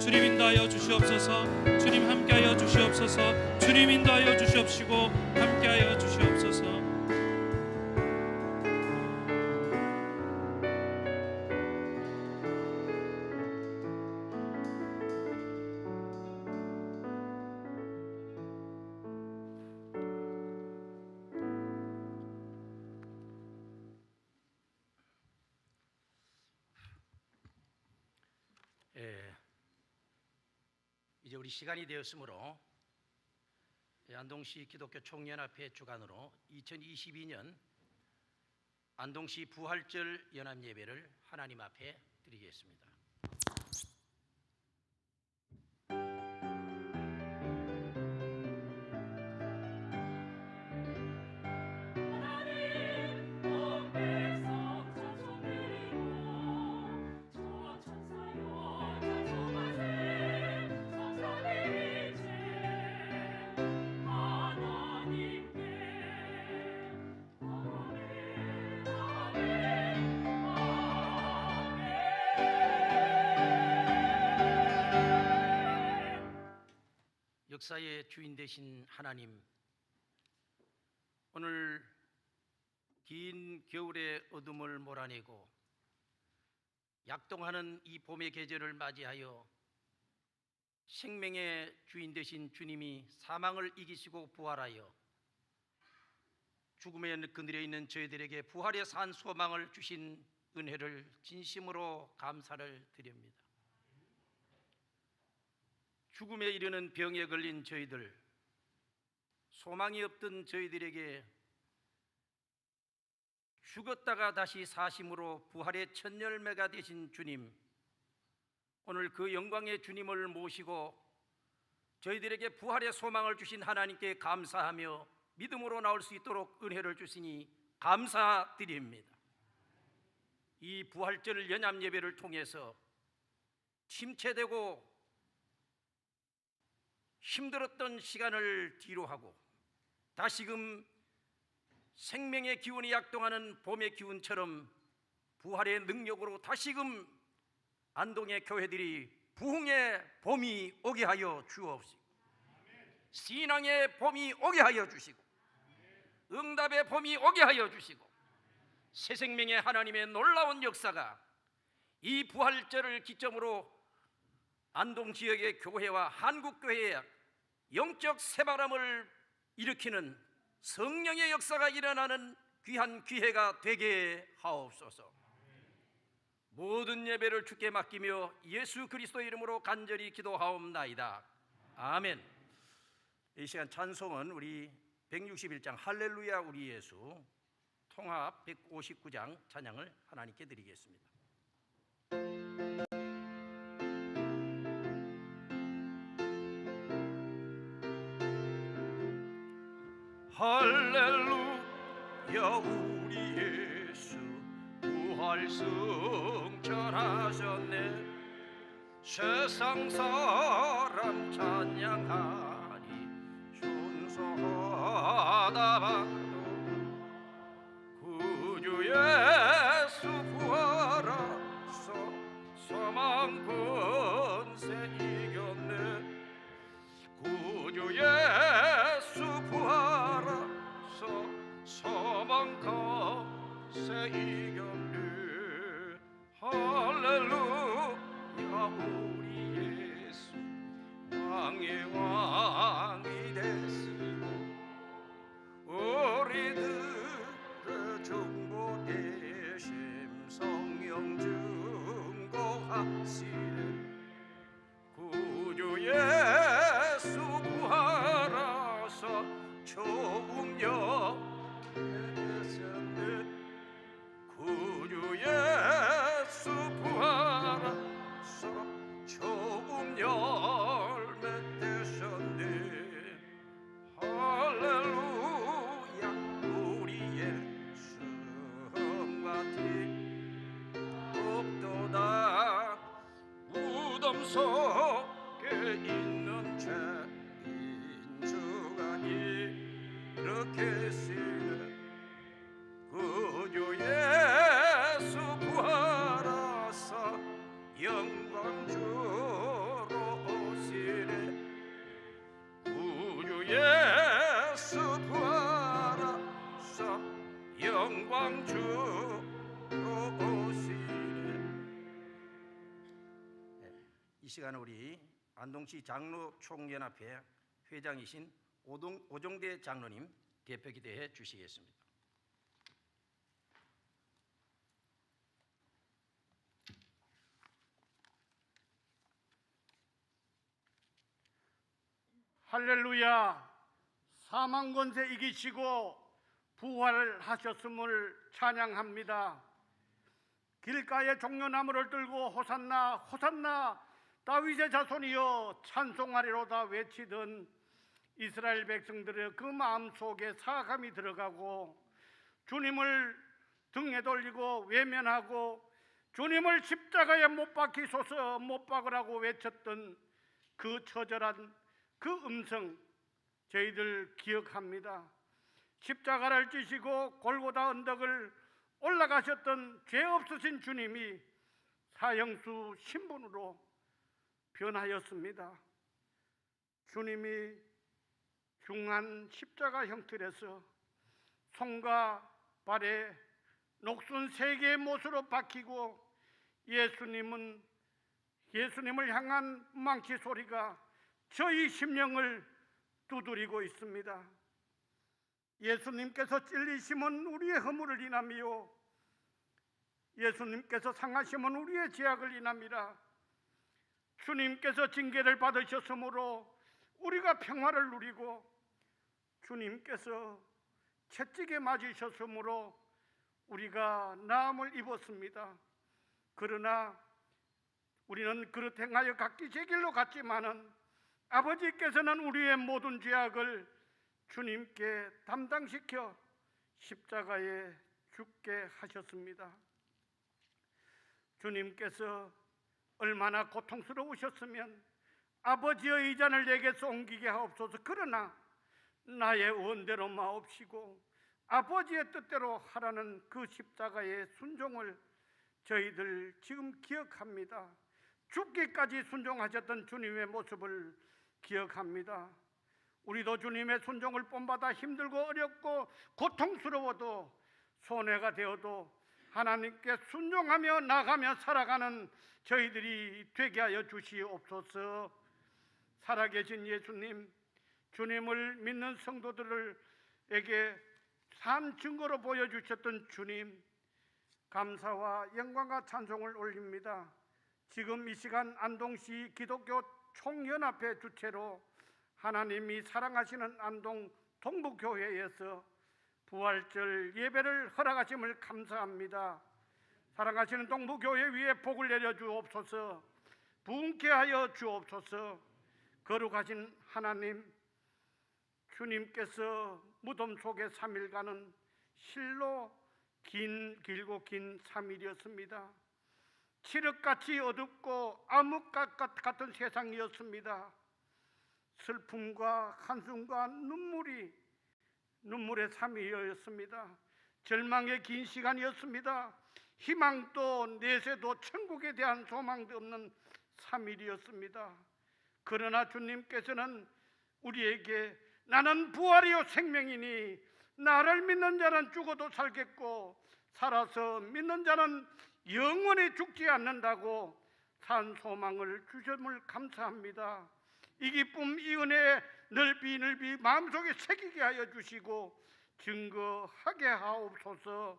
주님 인도하여 주시옵소서. 주님 함께하여 주시옵소서. 주님 인도하여 주시옵시고 함께하여 주시옵소서. 이제 우리 시간이 되었으므로 안동시 기독교 총연합회 주관으로 2022년 안동시 부활절 연합예배를 하나님 앞에 드리겠습니다. 역사의 주인 되신 하나님, 오늘 긴 겨울의 어둠을 몰아내고 약동하는 이 봄의 계절을 맞이하여 생명의 주인 되신 주님이 사망을 이기시고 부활하여 죽음의 그늘에 있는 저희들에게 부활의 산 소망을 주신 은혜를 진심으로 감사를 드립니다. 죽음에 이르는 병에 걸린 저희들, 소망이 없던 저희들에게 죽었다가 다시 사심으로 부활의 첫 열매가 되신 주님, 오늘 그 영광의 주님을 모시고 저희들에게 부활의 소망을 주신 하나님께 감사하며 믿음으로 나올 수 있도록 은혜를 주시니 감사드립니다. 이 부활절 연합 예배를 통해서 침체되고 힘들었던 시간을 뒤로하고 다시금 생명의 기운이 약동하는 봄의 기운처럼 부활의 능력으로 다시금 안동의 교회들이 부흥의 봄이 오게 하여 주옵시고, 신앙의 봄이 오게 하여 주시고, 응답의 봄이 오게 하여 주시고, 새 생명의 하나님의 놀라운 역사가 이 부활절을 기점으로 안동 지역의 교회와 한국교회의 영적 새바람을 일으키는 성령의 역사가 일어나는 귀한 기회가 되게 하옵소서. 모든 예배를 주께 맡기며 예수 그리스도의 이름으로 간절히 기도하옵나이다. 아멘. 이 시간 찬송은 우리 161장 할렐루야 우리 예수, 통합 159장 찬양을 하나님께 드리겠습니다. 할렐루야 우리 예수 부활 승천하셨네. 세상 사람 찬양하니 순서하다 봐도 구주 예수 부활하사 사망 권세 이겼네. 구주 예수 부활하사 사망 권세 이겼네. 할렐루야 우리 예수 왕의 왕이 되시고 우리들의 중보 대심 성령 증거하시네. 구주 예수 부활하사 처음여 구주 예수 부활하사 처음 열매 되셨네. 할렐루야 우리 예수 같이 없도다. 무덤 속에 있는 죄인 주가 이렇게 쓰네. 구주 예수 부활하사 영광 주로 예수 부활하사 영광 주로 오시네. 이 시간 우리 안동시 장로 총연합회 회장이신 오종대 장로님 대표 기도해 주시겠습니다. 할렐루야. 사망 권세 이기시고 부활하셨음을 찬양합니다. 길가에 종려나무를 들고 호산나 호산나 다윗의 자손이여 찬송하리로다 외치던 이스라엘 백성들의 그 마음속에 사감이 들어가고 주님을 등에 돌리고 외면하고 주님을 십자가에 못 박히소서 못 박으라고 외쳤던 그 처절한 그 음성 저희들 기억합니다. 십자가를 지시고 골고다 언덕을 올라가셨던 죄 없으신 주님이 사형수 신분으로 변하였습니다. 주님이 중한 십자가 형틀에서 손과 발에 녹슨 3개의 못으로 박히고 예수님을 향한 망치 소리가 저희 심령을 두드리고 있습니다. 예수님께서 찔리심은 우리의 허물을 인함이요 예수님께서 상하심은 우리의 죄악을 인함이라. 주님께서 징계를 받으셨으므로 우리가 평화를 누리고 주님께서 채찍에 맞으셨으므로 우리가 나음을 입었습니다. 그러나 우리는 그릇 행하여 각기 제 길로 갔지만은 아버지께서는 우리의 모든 죄악을 주님께 담당시켜 십자가에 죽게 하셨습니다. 주님께서 얼마나 고통스러우셨으면 아버지의 이 잔을 내게서 옮기게 하옵소서. 그러나 나의 원대로 마옵시고 아버지의 뜻대로 하라는 그 십자가의 순종을 저희들 지금 기억합니다. 죽기까지 순종하셨던 주님의 모습을 기억합니다. 우리도 주님의 순종을 본받아 힘들고 어렵고 고통스러워도 손해가 되어도 하나님께 순종하며 나가며 살아가는 저희들이 되게 하여 주시옵소서. 살아계신 예수님, 주님을 믿는 성도들에게 산 증거로 보여주셨던 주님, 감사와 영광과 찬송을 올립니다. 지금 이 시간 안동시 기독교 총연합회 주최로 하나님이 사랑하시는 안동 동부교회에서 부활절 예배를 허락하심을 감사합니다. 사랑하시는 동부교회 위에 복을 내려 주옵소서. 부흥케 하여 주옵소서. 거룩하신 하나님, 주님께서 무덤 속에 3일간은 실로 길고 긴 3일이었습니다. 칠흑같이 어둡고 암흑 같은 세상이었습니다. 슬픔과 한숨과 눈물의 3일이었습니다. 절망의 긴 시간이었습니다. 희망도 내세도 천국에 대한 소망도 없는 3일이었습니다. 그러나 주님께서는 우리에게 나는 부활이요 생명이니 나를 믿는 자는 죽어도 살겠고 살아서 믿는 자는 영원히 죽지 않는다고 산 소망을 주심을 감사합니다. 이 기쁨 이 은혜 넓이 마음속에 새기게 하여 주시고 증거하게 하옵소서.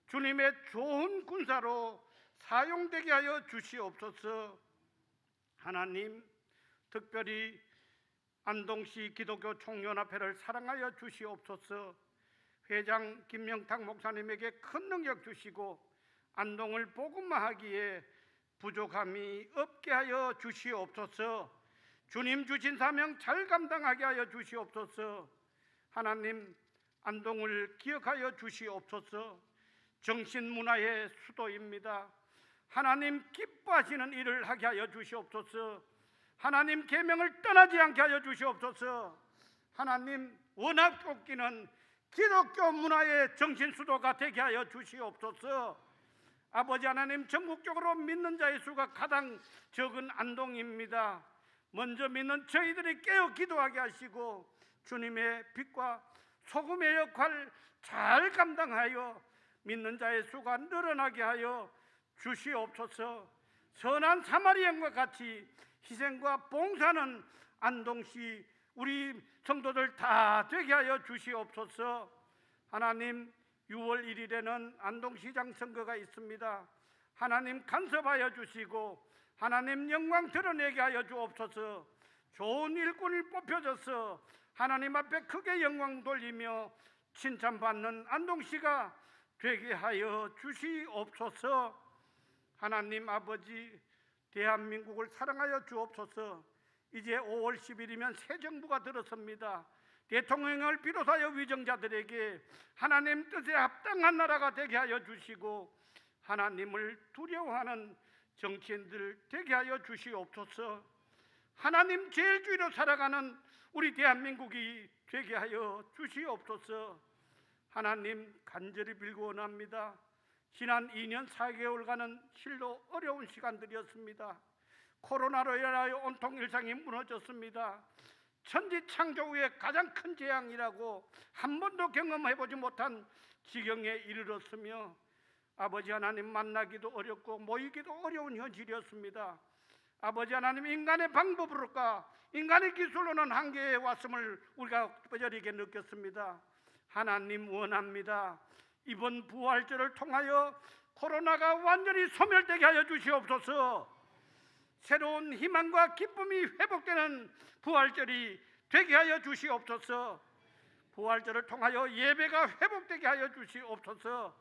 주님의 좋은 군사로 사용되게 하여 주시옵소서. 하나님, 특별히 안동시 기독교 총연합회를 사랑하여 주시옵소서. 회장 김명탁 목사님에게 큰 능력 주시고 안동을 복음화하기에 부족함이 없게 하여 주시옵소서. 주님 주신 사명 잘 감당하게 하여 주시옵소서. 하나님, 안동을 기억하여 주시옵소서. 정신문화의 수도입니다. 하나님 기뻐하시는 일을 하게 하여 주시옵소서. 하나님 계명을 떠나지 않게 하여 주시옵소서. 하나님, 원합국기는 기독교 문화의 정신수도가 되게 하여 주시옵소서. 아버지 하나님, 전국적으로 믿는 자의 수가 가장 적은 안동입니다. 먼저 믿는 저희들이 깨어 기도하게 하시고 주님의 빛과 소금의 역할 잘 감당하여 믿는 자의 수가 늘어나게 하여 주시옵소서. 선한 사마리아인과 같이 희생과 봉사는 안동시 우리 성도들 다 되게 하여 주시옵소서. 하나님, 6월 1일에는 안동시장 선거가 있습니다. 하나님 간섭하여 주시고 하나님 영광 드러내게 하여 주옵소서. 좋은 일꾼이 뽑혀져서 하나님 앞에 크게 영광 돌리며 칭찬받는 안동시가 되게 하여 주시옵소서. 하나님 아버지, 대한민국을 사랑하여 주옵소서. 이제 5월 10일이면 새 정부가 들어섭니다. 대통령을 비롯하여 위정자들에게 하나님 뜻에 합당한 나라가 되게 하여 주시고 하나님을 두려워하는 정치인들 되게 하여 주시옵소서. 하나님 제일주의로 살아가는 우리 대한민국이 되게 하여 주시옵소서. 하나님 간절히 빌고 원합니다. 지난 2년 4개월간은 실로 어려운 시간들이었습니다. 코로나로 인하여 온통 일상이 무너졌습니다. 천지 창조 후에 가장 큰 재앙이라고 한 번도 경험해보지 못한 지경에 이르렀으며 아버지 하나님 만나기도 어렵고 모이기도 어려운 현실이었습니다. 아버지 하나님, 인간의 방법으로까 인간의 기술로는 한계에 왔음을 우리가 뼈저리게 느꼈습니다. 하나님 원합니다. 이번 부활절을 통하여 코로나가 완전히 소멸되게 하여 주시옵소서. 새로운 희망과 기쁨이 회복되는 부활절이 되게 하여 주시옵소서. 부활절을 통하여 예배가 회복되게 하여 주시옵소서.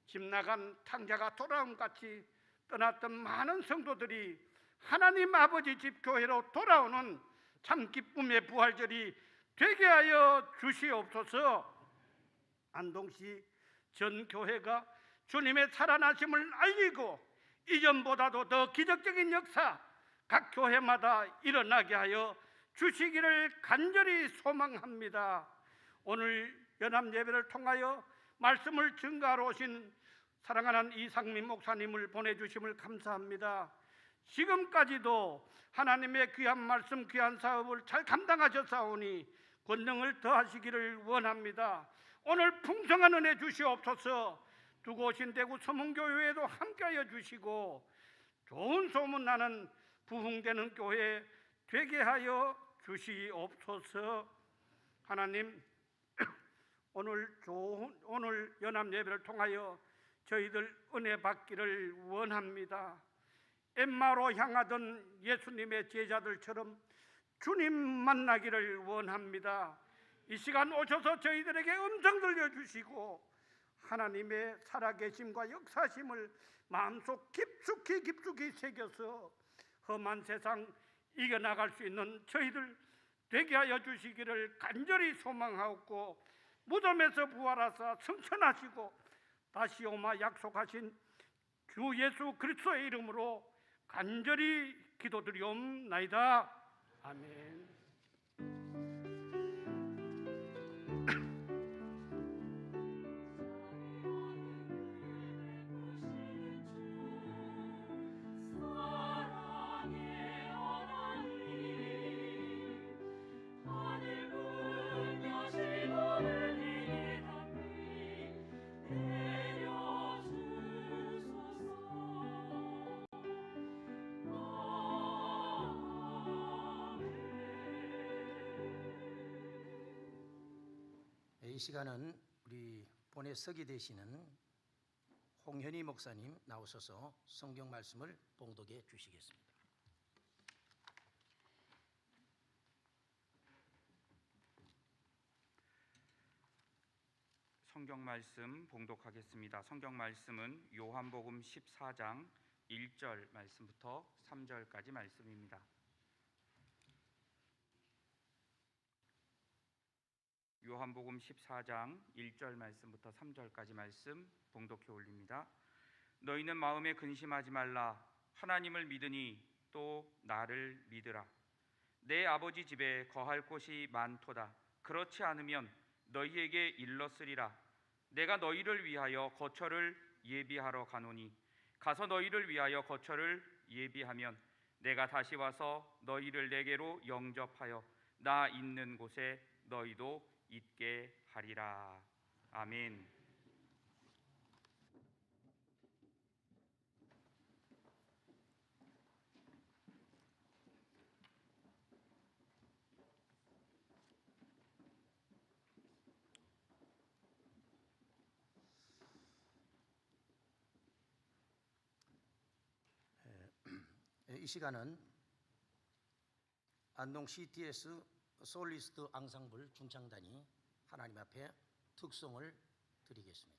집 나간 탕자가 돌아옴 같이 떠났던 많은 성도들이 하나님 아버지 집 교회로 돌아오는 참 기쁨의 부활절이 되게 하여 주시옵소서. 안동시 전 교회가 주님의 살아나심을 알리고 이전보다도 더 기적적인 역사 각 교회마다 일어나게 하여 주시기를 간절히 소망합니다. 오늘 연합 예배를 통하여 말씀을 증거하러 오신 사랑하는 이상민 목사님을 보내주심을 감사합니다. 지금까지도 하나님의 귀한 말씀, 귀한 사업을 잘 감당하셨사오니 권능을 더하시기를 원합니다. 오늘 풍성한 은혜 주시옵소서. 두고 오신 대구 서문교회에도 함께하여 주시고 좋은 소문나는 부흥되는 교회 되게 하여 주시옵소서. 하나님, 오늘 연합 예배를 통하여 저희들 은혜 받기를 원합니다. 엠마로 향하던 예수님의 제자들처럼 주님 만나기를 원합니다. 이 시간 오셔서 저희들에게 음성 들려주시고 하나님의 살아계심과 역사심을 마음속 깊숙이 새겨서 험한 세상 이겨나갈 수 있는 저희들 되게 하여 주시기를 간절히 소망하옵고 무덤에서 부활하사 승천하시고 다시 오마 약속하신 주 예수 그리스도의 이름으로 간절히 기도드리옵나이다. 아멘. 이 시간은 우리 본회 서기 되시는 홍현희 목사님 나오셔서 성경 말씀을 봉독해 주시겠습니다. 성경 말씀 봉독하겠습니다. 성경 말씀은 요한복음 14장 1절 말씀부터 3절까지 말씀입니다. 요한복음 14장 1절 말씀부터 3절까지 말씀 봉독해 올립니다. 너희는 마음에 근심하지 말라. 하나님을 믿으니 또 나를 믿으라. 내 아버지 집에 거할 곳이 많도다. 그렇지 않으면 너희에게 일렀으리라. 내가 너희를 위하여 거처를 예비하러 가노니 가서 너희를 위하여 거처를 예비하면 내가 다시 와서 너희를 내게로 영접하여 나 있는 곳에 너희도 잊게 하리라. 아멘. 이 시간은 안동 CTS 솔리스트 앙상블 중창단이 하나님 앞에 특송을 드리겠습니다.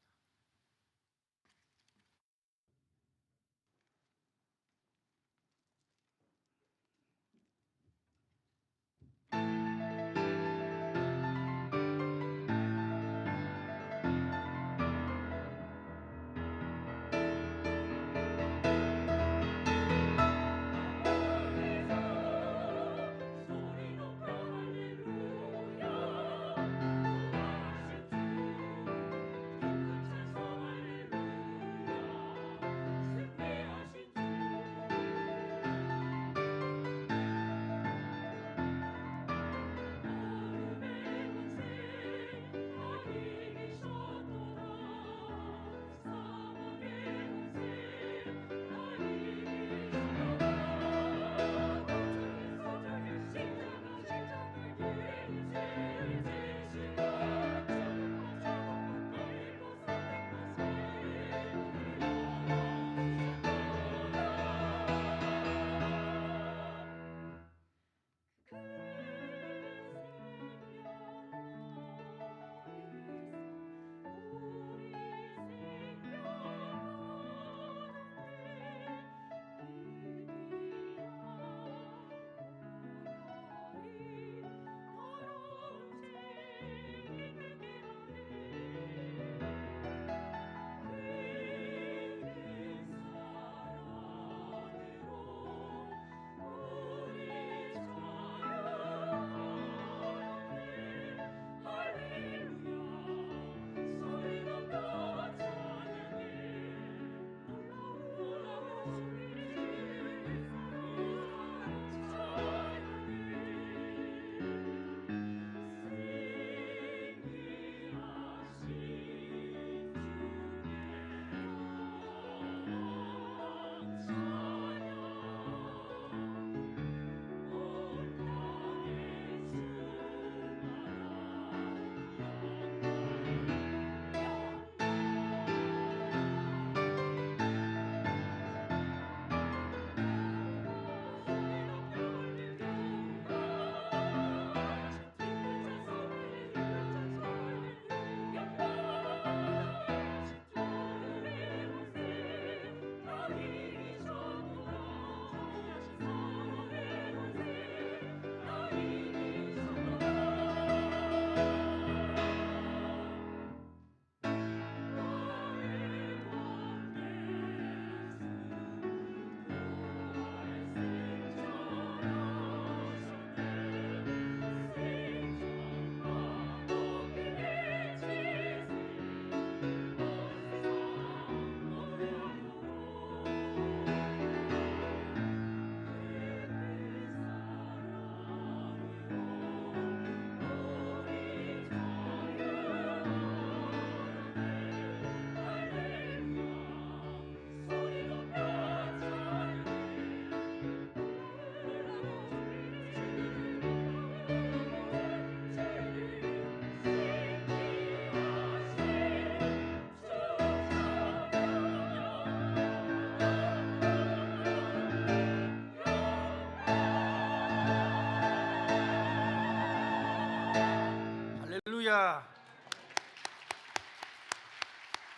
할렐루야.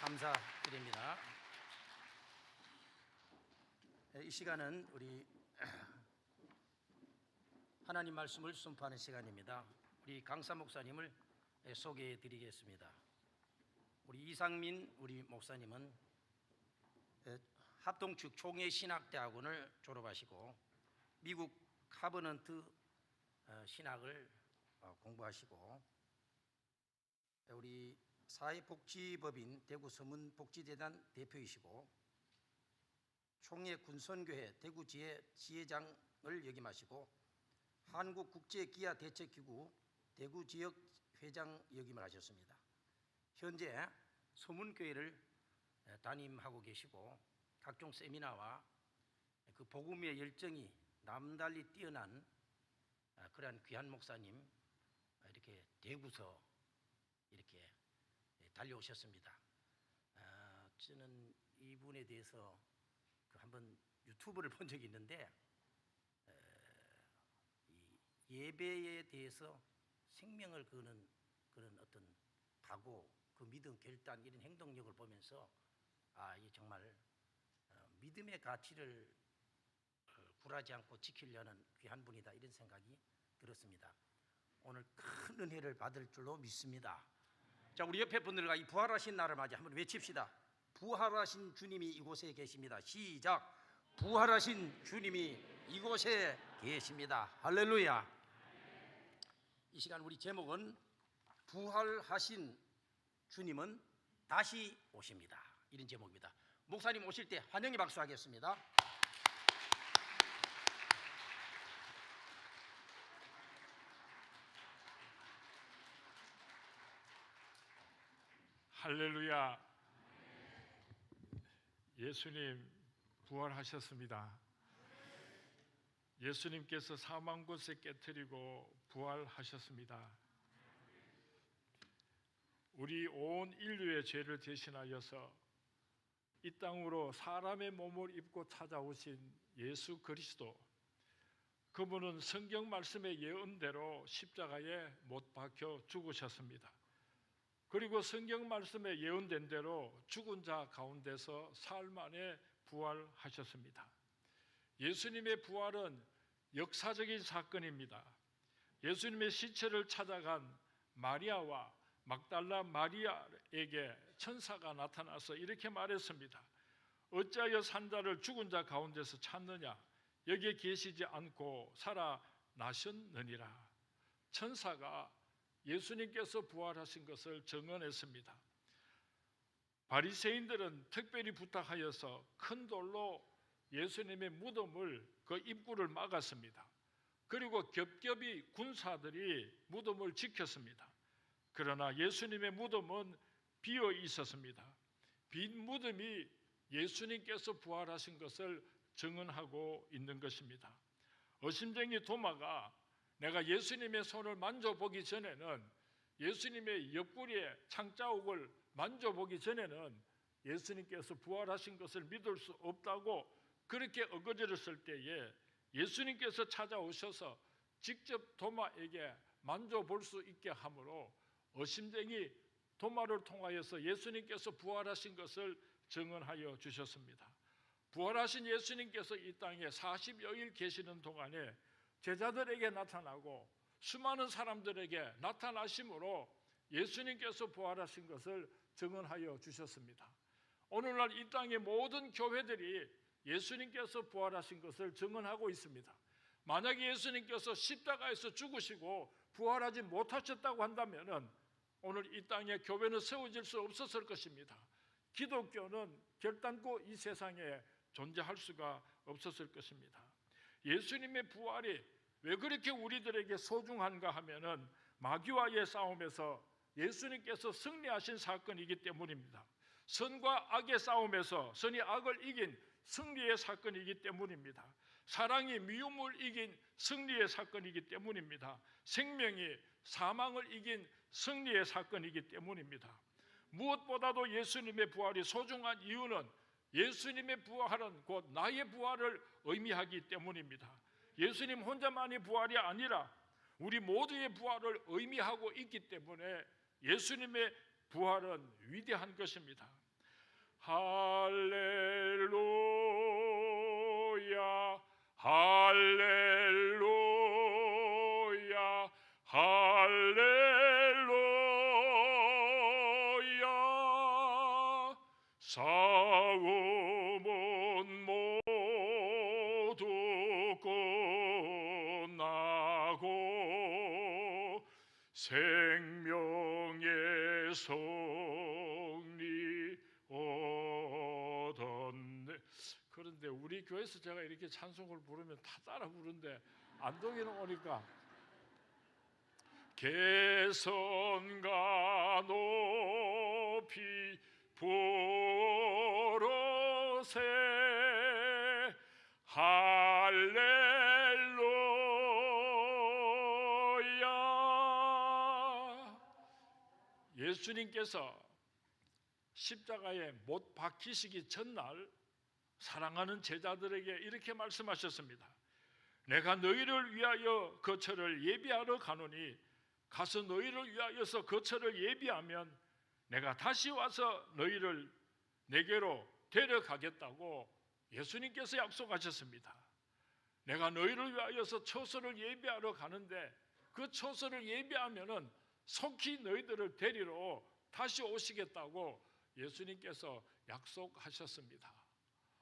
감사드립니다. 이 시간은 우리 하나님 말씀을 선포하는 시간입니다. 우리 강사 목사님을 소개해 드리겠습니다. 우리 이상민 우리 목사님은 합동측 총회신학대학원을 졸업하시고 미국 카버넌트 신학을 공부하시고 우리 사회복지법인 대구 서문복지재단 대표이시고 총회 군선교회 대구 지회 지회장을 역임하시고 한국국제기아대책기구 대구 지역 회장 역임을 하셨습니다. 현재 서문교회를 담임하고 계시고 각종 세미나와 그 복음의 열정이 남달리 뛰어난 그러한 귀한 목사님 이렇게 대구서 이렇게 달려오셨습니다. 저는 이분에 대해서 한번 유튜브를 본 적이 있는데 이 예배에 대해서 생명을 거는 그런 어떤 각오, 그 믿음, 결단 이런 행동력을 보면서 이 정말 믿음의 가치를 굴하지 않고 지키려는 귀한 분이다 이런 생각이 들었습니다. 오늘 큰 은혜를 받을 줄로 믿습니다. 자, 우리 옆에 분들과 이 부활하신 날을 맞이 한번 외칩시다. 부활하신 주님이 이곳에 계십니다. 시작. 부활하신 주님이 이곳에 계십니다. 할렐루야. 이 시간 우리 제목은 부활하신 주님은 다시 오십니다. 이런 제목입니다. 목사님 오실 때 환영의 박수 하겠습니다. 할렐루야. 예수님 부활하셨습니다. 예수님께서 사망 곳에 깨트리고 부활하셨습니다. 우리 온 인류의 죄를 대신하여서 이 땅으로 사람의 몸을 입고 찾아오신 예수 그리스도, 그분은 성경 말씀의 예언대로 십자가에 못 박혀 죽으셨습니다. 그리고 성경 말씀에 예언된 대로 죽은 자 가운데서 사흘 만에 부활하셨습니다. 예수님의 부활은 역사적인 사건입니다. 예수님의 시체를 찾아간 마리아와 막달라 마리아에게 천사가 나타나서 이렇게 말했습니다. 어찌하여 산자를 죽은 자 가운데서 찾느냐? 여기에 계시지 않고 살아나셨느니라. 천사가 예수님께서 부활하신 것을 증언했습니다. 바리새인들은 특별히 부탁하여서 큰 돌로 예수님의 무덤을 그 입구를 막았습니다. 그리고 겹겹이 군사들이 무덤을 지켰습니다. 그러나 예수님의 무덤은 비어 있었습니다. 빈 무덤이 예수님께서 부활하신 것을 증언하고 있는 것입니다. 어심쟁이 도마가 내가 예수님의 손을 만져보기 전에는, 예수님의 옆구리에 창자국을 만져보기 전에는 예수님께서 부활하신 것을 믿을 수 없다고 그렇게 어거지렸을 때에 예수님께서 찾아오셔서 직접 도마에게 만져볼 수 있게 하므로 어심쟁이 도마를 통하여서 예수님께서 부활하신 것을 증언하여 주셨습니다. 부활하신 예수님께서 이 땅에 40여일 계시는 동안에 제자들에게 나타나고 수많은 사람들에게 나타나심으로 예수님께서 부활하신 것을 증언하여 주셨습니다. 오늘날 이 땅의 모든 교회들이 예수님께서 부활하신 것을 증언하고 있습니다. 만약에 예수님께서 십자가에서 죽으시고 부활하지 못하셨다고 한다면 오늘 이 땅에 교회는 세워질 수 없었을 것입니다. 기독교는 결단코 이 세상에 존재할 수가 없었을 것입니다. 예수님의 부활이 왜 그렇게 우리들에게 소중한가 하면은 마귀와의 싸움에서 예수님께서 승리하신 사건이기 때문입니다. 선과 악의 싸움에서 선이 악을 이긴 승리의 사건이기 때문입니다. 사랑이 미움을 이긴 승리의 사건이기 때문입니다. 생명이 사망을 이긴 승리의 사건이기 때문입니다. 무엇보다도 예수님의 부활이 소중한 이유는 예수님의 부활은 곧 나의 부활을 의미하기 때문입니다. 예수님 혼자만의 부활이 아니라 우리 모두의 부활을 의미하고 있기 때문에 예수님의 부활은 위대한 것입니다. 할렐루야, 할렐루야, 할렐루야. 싸움은 모두 끝나고 생명의 승리 얻었네. 그런데 우리 교회에서 제가 이렇게 찬송을 부르면 다 따라 부르는데 안동에는 오니까 개선과 높이 부르세 할렐루야. 예수님께서 십자가에 못 박히시기 전날 사랑하는 제자들에게 이렇게 말씀하셨습니다. 내가 너희를 위하여 거처를 예비하러 가노니 가서 너희를 위하여서 거처를 예비하면 내가 다시 와서 너희를 내게로 데려가겠다고 예수님께서 약속하셨습니다. 내가 너희를 위하여서 처소를 예비하러 가는데 그 처소를 예비하면은 속히 너희들을 데리러 다시 오시겠다고 예수님께서 약속하셨습니다.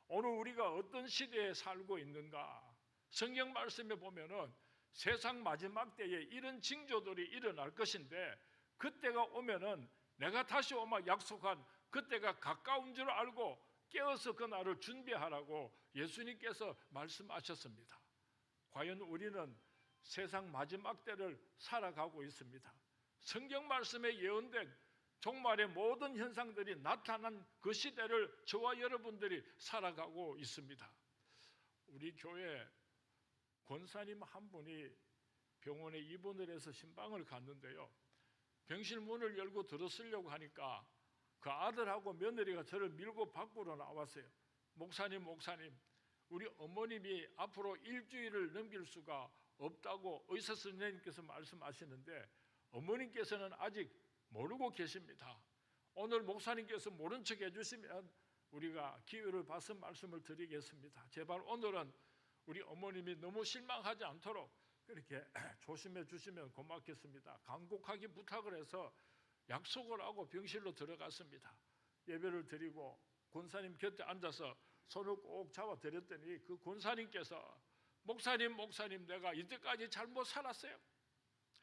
오늘 우리가 어떤 시대에 살고 있는가? 성경 말씀에 보면은 세상 마지막 때에 이런 징조들이 일어날 것인데 그때가 오면은 내가 다시 오마 약속한 그때가 가까운 줄 알고 깨어서 그날을 준비하라고 예수님께서 말씀하셨습니다. 과연 우리는 세상 마지막 때를 살아가고 있습니다. 성경 말씀에 예언된 종말의 모든 현상들이 나타난 그 시대를 저와 여러분들이 살아가고 있습니다. 우리 교회 권사님 한 분이 병원에 입원을 해서 신방을 갔는데요, 병실 문을 열고 들어서려고 하니까 그 아들하고 며느리가 저를 밀고 밖으로 나왔어요. 목사님, 우리 어머님이 앞으로 일주일을 넘길 수가 없다고 의사 선생님께서 말씀하시는데 어머님께서는 아직 모르고 계십니다. 오늘 목사님께서 모른 척 해주시면 우리가 기회를 봐서 말씀을 드리겠습니다. 제발 오늘은 우리 어머님이 너무 실망하지 않도록 그렇게 조심해 주시면 고맙겠습니다. 간곡하게 부탁을 해서 약속을 하고 병실로 들어갔습니다. 예배를 드리고 권사님 곁에 앉아서 손을 꼭 잡아 드렸더니 그 권사님께서 목사님 내가 이때까지 잘못 살았어요.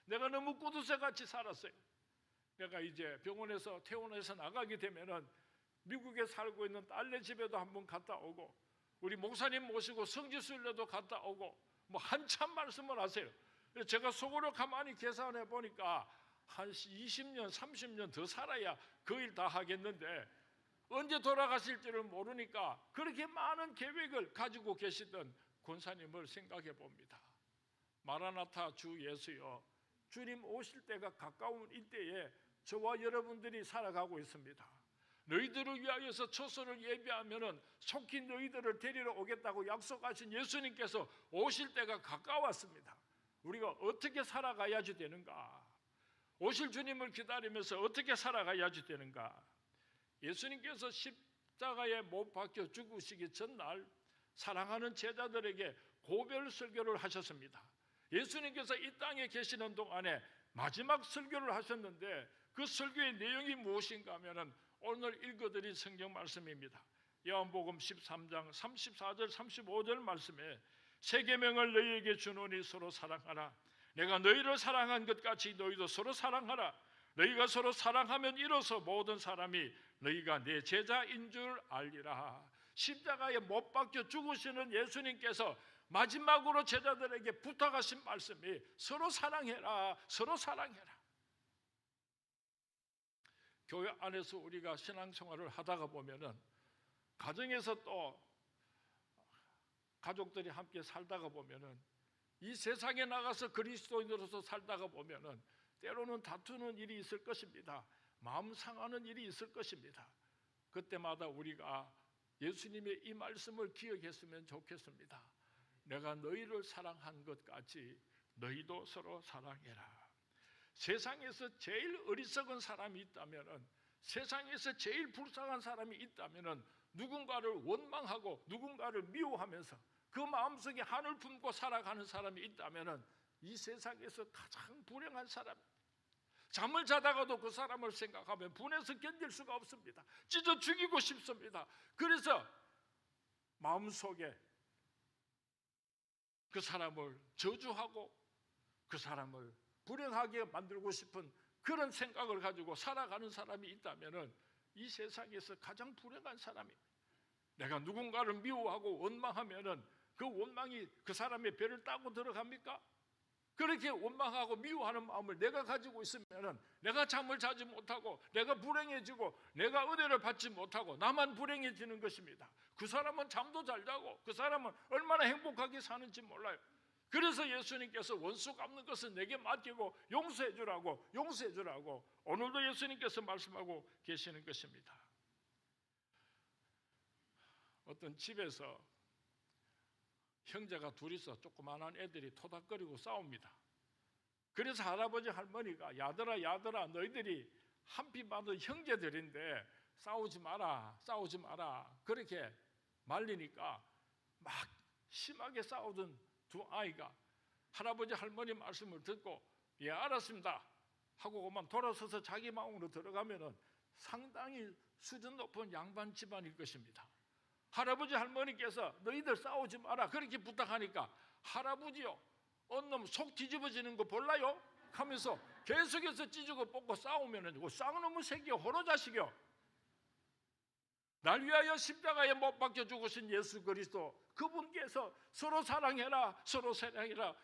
내가 너무 꾸두새같이 살았어요. 내가 이제 병원에서 퇴원해서 나가게 되면은 미국에 살고 있는 딸네 집에도 한번 갔다 오고 우리 목사님 모시고 성지순례도 갔다 오고 뭐 한참 말씀을 하세요. 제가 속으로 가만히 계산해 보니까 한 20년 30년 더 살아야 그 일 다 하겠는데 언제 돌아가실지를 모르니까 그렇게 많은 계획을 가지고 계시던 권사님을 생각해 봅니다. 마라나타 주 예수여, 주님 오실 때가 가까운 이때에 저와 여러분들이 살아가고 있습니다. 너희들을 위하여서 처소를 예비하면은 속히 너희들을 데리러 오겠다고 약속하신 예수님께서 오실 때가 가까웠습니다. 우리가 어떻게 살아가야지 되는가? 오실 주님을 기다리면서 어떻게 살아가야지 되는가? 예수님께서 십자가에 못 박혀 죽으시기 전날 사랑하는 제자들에게 고별 설교를 하셨습니다. 예수님께서 이 땅에 계시는 동안에 마지막 설교를 하셨는데 그 설교의 내용이 무엇인가 하면은 오늘 읽어드린 성경 말씀입니다. 요한복음 13장 34절 35절 말씀에 새 계명을 너희에게 주노니 서로 사랑하라. 내가 너희를 사랑한 것 같이 너희도 서로 사랑하라. 너희가 서로 사랑하면 이로써 모든 사람이 너희가 내 제자인 줄 알리라. 십자가에 못 박혀 죽으시는 예수님께서 마지막으로 제자들에게 부탁하신 말씀이 서로 사랑해라, 서로 사랑해라. 교회 안에서 우리가 신앙생활을 하다가 보면은 가정에서 또 가족들이 함께 살다가 보면은 이 세상에 나가서 그리스도인으로서 살다가 보면은 때로는 다투는 일이 있을 것입니다. 마음 상하는 일이 있을 것입니다. 그때마다 우리가 예수님의 이 말씀을 기억했으면 좋겠습니다. 내가 너희를 사랑한 것 같이 너희도 서로 사랑해라. 세상에서 제일 어리석은 사람이 있다면은, 세상에서 제일 불쌍한 사람이 있다면은 누군가를 원망하고 누군가를 미워하면서 그 마음속에 한을 품고 살아가는 사람이 있다면은 이 세상에서 가장 불행한 사람. 잠을 자다가도 그 사람을 생각하면 분해서 견딜 수가 없습니다. 찢어 죽이고 싶습니다. 그래서 마음속에 그 사람을 저주하고 그 사람을 불행하게 만들고 싶은 그런 생각을 가지고 살아가는 사람이 있다면 이 세상에서 가장 불행한 사람입니다. 내가 누군가를 미워하고 원망하면 그 원망이 그 사람의 배를 따고 들어갑니까? 그렇게 원망하고 미워하는 마음을 내가 가지고 있으면은 내가 잠을 자지 못하고 내가 불행해지고 내가 은혜를 받지 못하고 나만 불행해지는 것입니다. 그 사람은 잠도 잘 자고 그 사람은 얼마나 행복하게 사는지 몰라요. 그래서 예수님께서 원수 갚는 것은 내게 맡기고 용서해 주라고 오늘도 예수님께서 말씀하고 계시는 것입니다. 어떤 집에서 형제가 둘이서 조그만한 애들이 토닥거리고 싸웁니다. 그래서 할아버지 할머니가 야들아 너희들이 한 피 받은 형제들인데 싸우지 마라 그렇게 말리니까 막 심하게 싸우던 두 아이가 할아버지 할머니 말씀을 듣고 예 알았습니다 하고 그만 돌아서서 자기 마음으로 들어가면은 상당히 수준 높은 양반 집안일 것입니다. 할아버지 할머니께서 너희들 싸우지 마라 그렇게 부탁하니까 할아버지요 언놈 속 뒤집어지는 거 볼라요? 하면서 계속해서 찢고 뽑고 싸우면은 그 쌍놈의 새끼요 호로 자식이요 날 위하여 십자가에 못 박혀 죽으신 예수 그리스도 그분께서 서로 사랑해라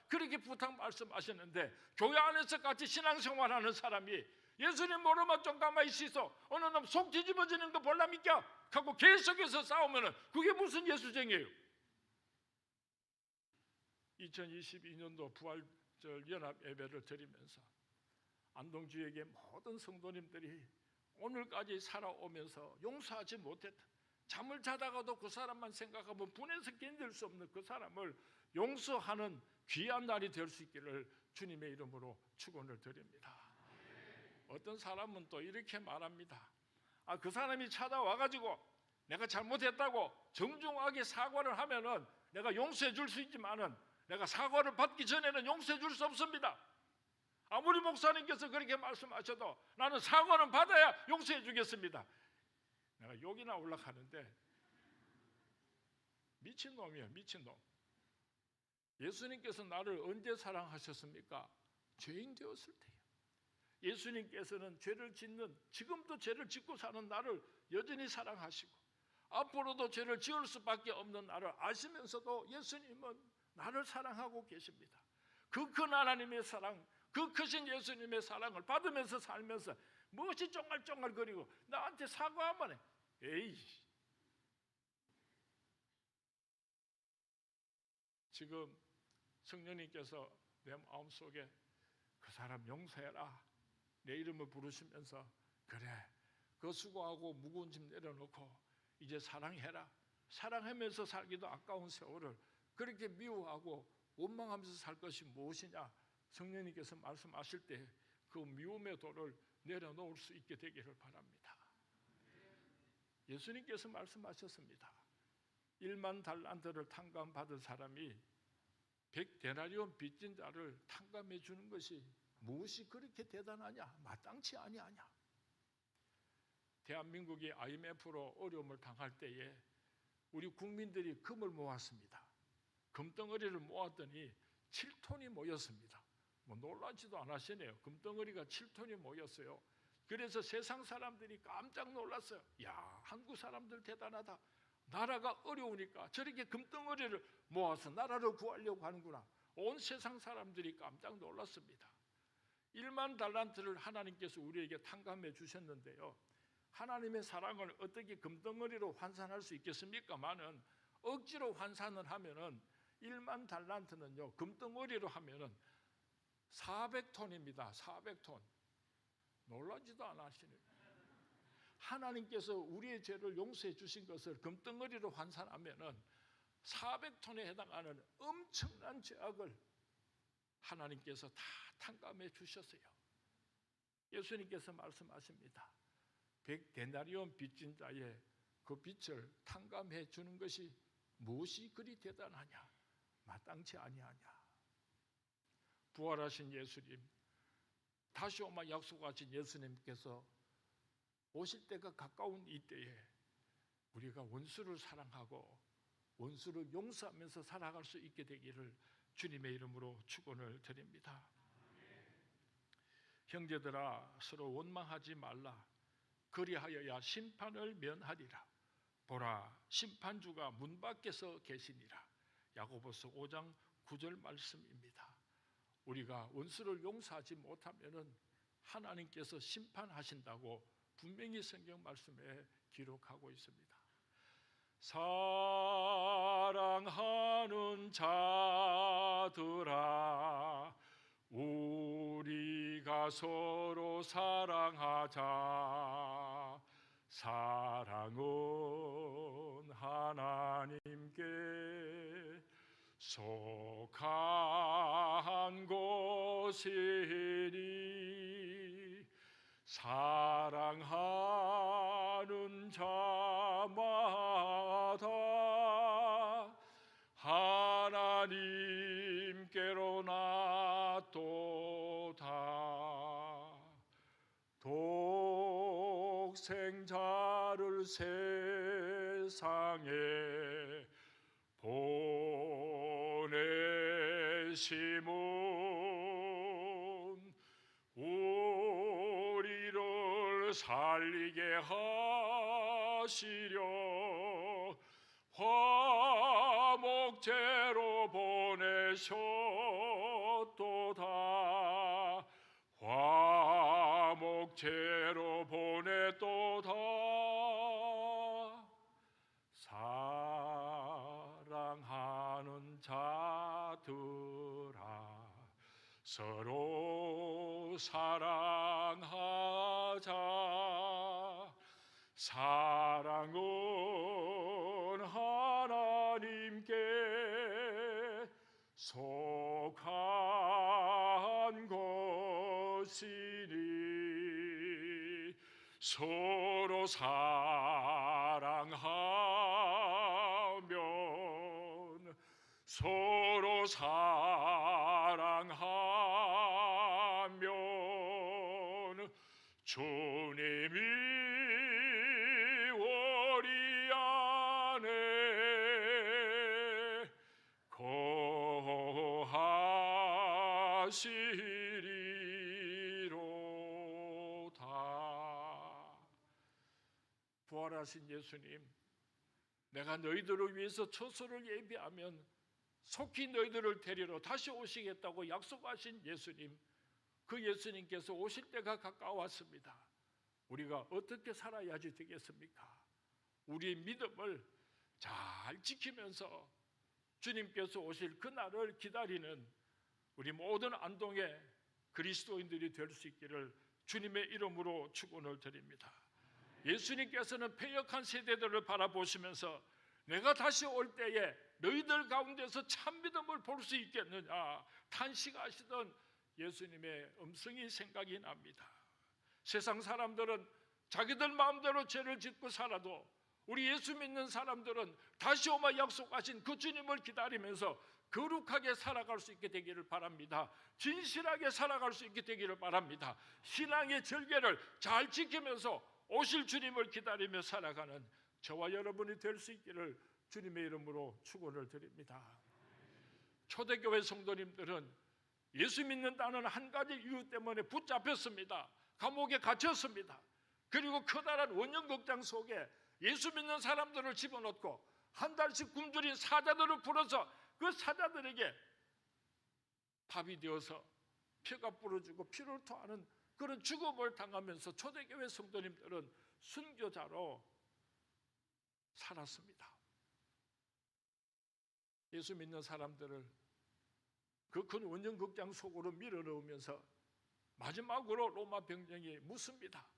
그렇게 부탁 말씀하셨는데 교회 안에서 같이 신앙생활하는 사람이 예수님 모르면 좀 가만히 있어 어느 놈 속 뒤집어지는 거 볼랍니까? 하고 계속해서 싸우면은 그게 무슨 예수쟁이에요? 2022년도 부활절 연합 예배를 드리면서 안동주에게 모든 성도님들이 오늘까지 살아오면서 용서하지 못했다. 잠을 자다가도 그 사람만 생각하면 분해서 견딜 수 없는 그 사람을 용서하는 귀한 날이 될 수 있기를 주님의 이름으로 축원을 드립니다. 어떤 사람은 또 이렇게 말합니다. 그 사람이 찾아와가지고 내가 잘못했다고 정중하게 사과를 하면은 내가 용서해 줄 수 있지만은 내가 사과를 받기 전에는 용서해 줄 수 없습니다. 아무리 목사님께서 그렇게 말씀하셔도 나는 사과는 받아야 용서해 주겠습니다. 내가 욕이나 올라가는데 미친놈이에요. 미친놈. 예수님께서 나를 언제 사랑하셨습니까? 죄인 되었을 때요. 예수님께서는 죄를 짓는 지금도 죄를 짓고 사는 나를 여전히 사랑하시고 앞으로도 죄를 지을 수밖에 없는 나를 아시면서도 예수님은 나를 사랑하고 계십니다. 그 큰 하나님의 사랑, 그 크신 예수님의 사랑을 받으면서 살면서 무엇이 쫑알쫑알거리고 나한테 사과하면 에이 지금 성령님께서 내 마음속에 그 사람 용서해라 내 이름을 부르시면서 그래 그 수고하고 무거운 짐 내려놓고 이제 사랑해라 사랑하면서 살기도 아까운 세월을 그렇게 미워하고 원망하면서 살 것이 무엇이냐 성령님께서 말씀하실 때 그 미움의 돌을 내려놓을 수 있게 되기를 바랍니다. 예수님께서 말씀하셨습니다. 1만 달란트를 탕감받은 사람이 100데나리온 빚진 자를 탕감해 주는 것이 무엇이 그렇게 대단하냐 마땅치 아니하냐. 대한민국이 IMF로 어려움을 당할 때에 우리 국민들이 금을 모았습니다. 금덩어리를 모았더니 7톤이 모였습니다. 뭐 놀라지도 않으시네요. 금덩어리가 7톤이 모였어요. 그래서 세상 사람들이 깜짝 놀랐어요. 야, 한국 사람들 대단하다. 나라가 어려우니까 저렇게 금덩어리를 모아서 나라를 구하려고 하는구나. 온 세상 사람들이 깜짝 놀랐습니다. 1만 달란트를 하나님께서 우리에게 탕감해 주셨는데요. 하나님의 사랑을 어떻게 금덩어리로 환산할 수 있겠습니까? 많은 억지로 환산을 하면은 1만 달란트는요. 금덩어리로 하면은 400톤입니다. 400톤. 놀라지도 않으시네요. 하나님께서 우리의 죄를 용서해 주신 것을 금덩어리로 환산하면은 400톤에 해당하는 엄청난 죄악을 하나님께서 다 탕감해 주셨어요. 예수님께서 말씀하십니다. 100데나리온 빚진 자의 그 빚을 탕감해 주는 것이 무엇이 그리 대단하냐? 마땅치 아니하냐? 부활하신 예수님, 다시 오마 약속하신 예수님께서 오실 때가 가까운 이때에 우리가 원수를 사랑하고 원수를 용서하면서 살아갈 수 있게 되기를 주님의 이름으로 축원을 드립니다. 형제들아 서로 원망하지 말라. 그리하여야 심판을 면하리라. 보라 심판주가 문 밖에서 계시니라. 야고보서 5장 9절 말씀입니다. 우리가 원수를 용서하지 못하면은 하나님께서 심판하신다고 분명히 성경 말씀에 기록하고 있습니다. 사랑하는 자들아, 우리가 서로 사랑하자. 사랑은 하나님께 속한 것이니 사랑하는 자마다 하나님께로 낫도다. 독생자를 세상에 보내심은 우리를 살리게 하시려 화목제로 보내셨도다. 화목제로 보냈도다. 사랑하는 자들아, 서로 사랑하자. 사랑은 하나님께 속한 것이니 서로 사랑하면 서로 사랑하면 주님이 우리 안에 거하시리로다. 부활하신 예수님, 내가 너희들을 위해서 처소를 예비하면 속히 너희들을 데리러 다시 오시겠다고 약속하신 예수님, 그 예수님께서 오실 때가 가까웠습니다. 우리가 어떻게 살아야지 되겠습니까? 우리의 믿음을 잘 지키면서 주님께서 오실 그날을 기다리는 우리 모든 안동의 그리스도인들이 될 수 있기를 주님의 이름으로 축원을 드립니다. 예수님께서는 패역한 세대들을 바라보시면서 내가 다시 올 때에 너희들 가운데서 참 믿음을 볼 수 있겠느냐 탄식하시던 예수님의 음성이 생각이 납니다. 세상 사람들은 자기들 마음대로 죄를 짓고 살아도 우리 예수 믿는 사람들은 다시 오마 약속하신 그 주님을 기다리면서 거룩하게 살아갈 수 있게 되기를 바랍니다. 진실하게 살아갈 수 있게 되기를 바랍니다. 신앙의 절개를 잘 지키면서 오실 주님을 기다리며 살아가는 저와 여러분이 될 수 있기를 주님의 이름으로 축원을 드립니다. 초대교회 성도님들은 예수 믿는다는 한 가지 이유 때문에 붙잡혔습니다. 감옥에 갇혔습니다. 그리고 커다란 원형극장 속에 예수 믿는 사람들을 집어넣고 한 달씩 굶주린 사자들을 불어서 그 사자들에게 밥이 되어서 피가 부러지고 피를 토하는 그런 죽음을 당하면서 초대교회 성도님들은 순교자로 살았습니다. 예수 믿는 사람들을 그 큰 원형극장 속으로 밀어넣으면서 마지막으로 로마 병정이 묻습니다.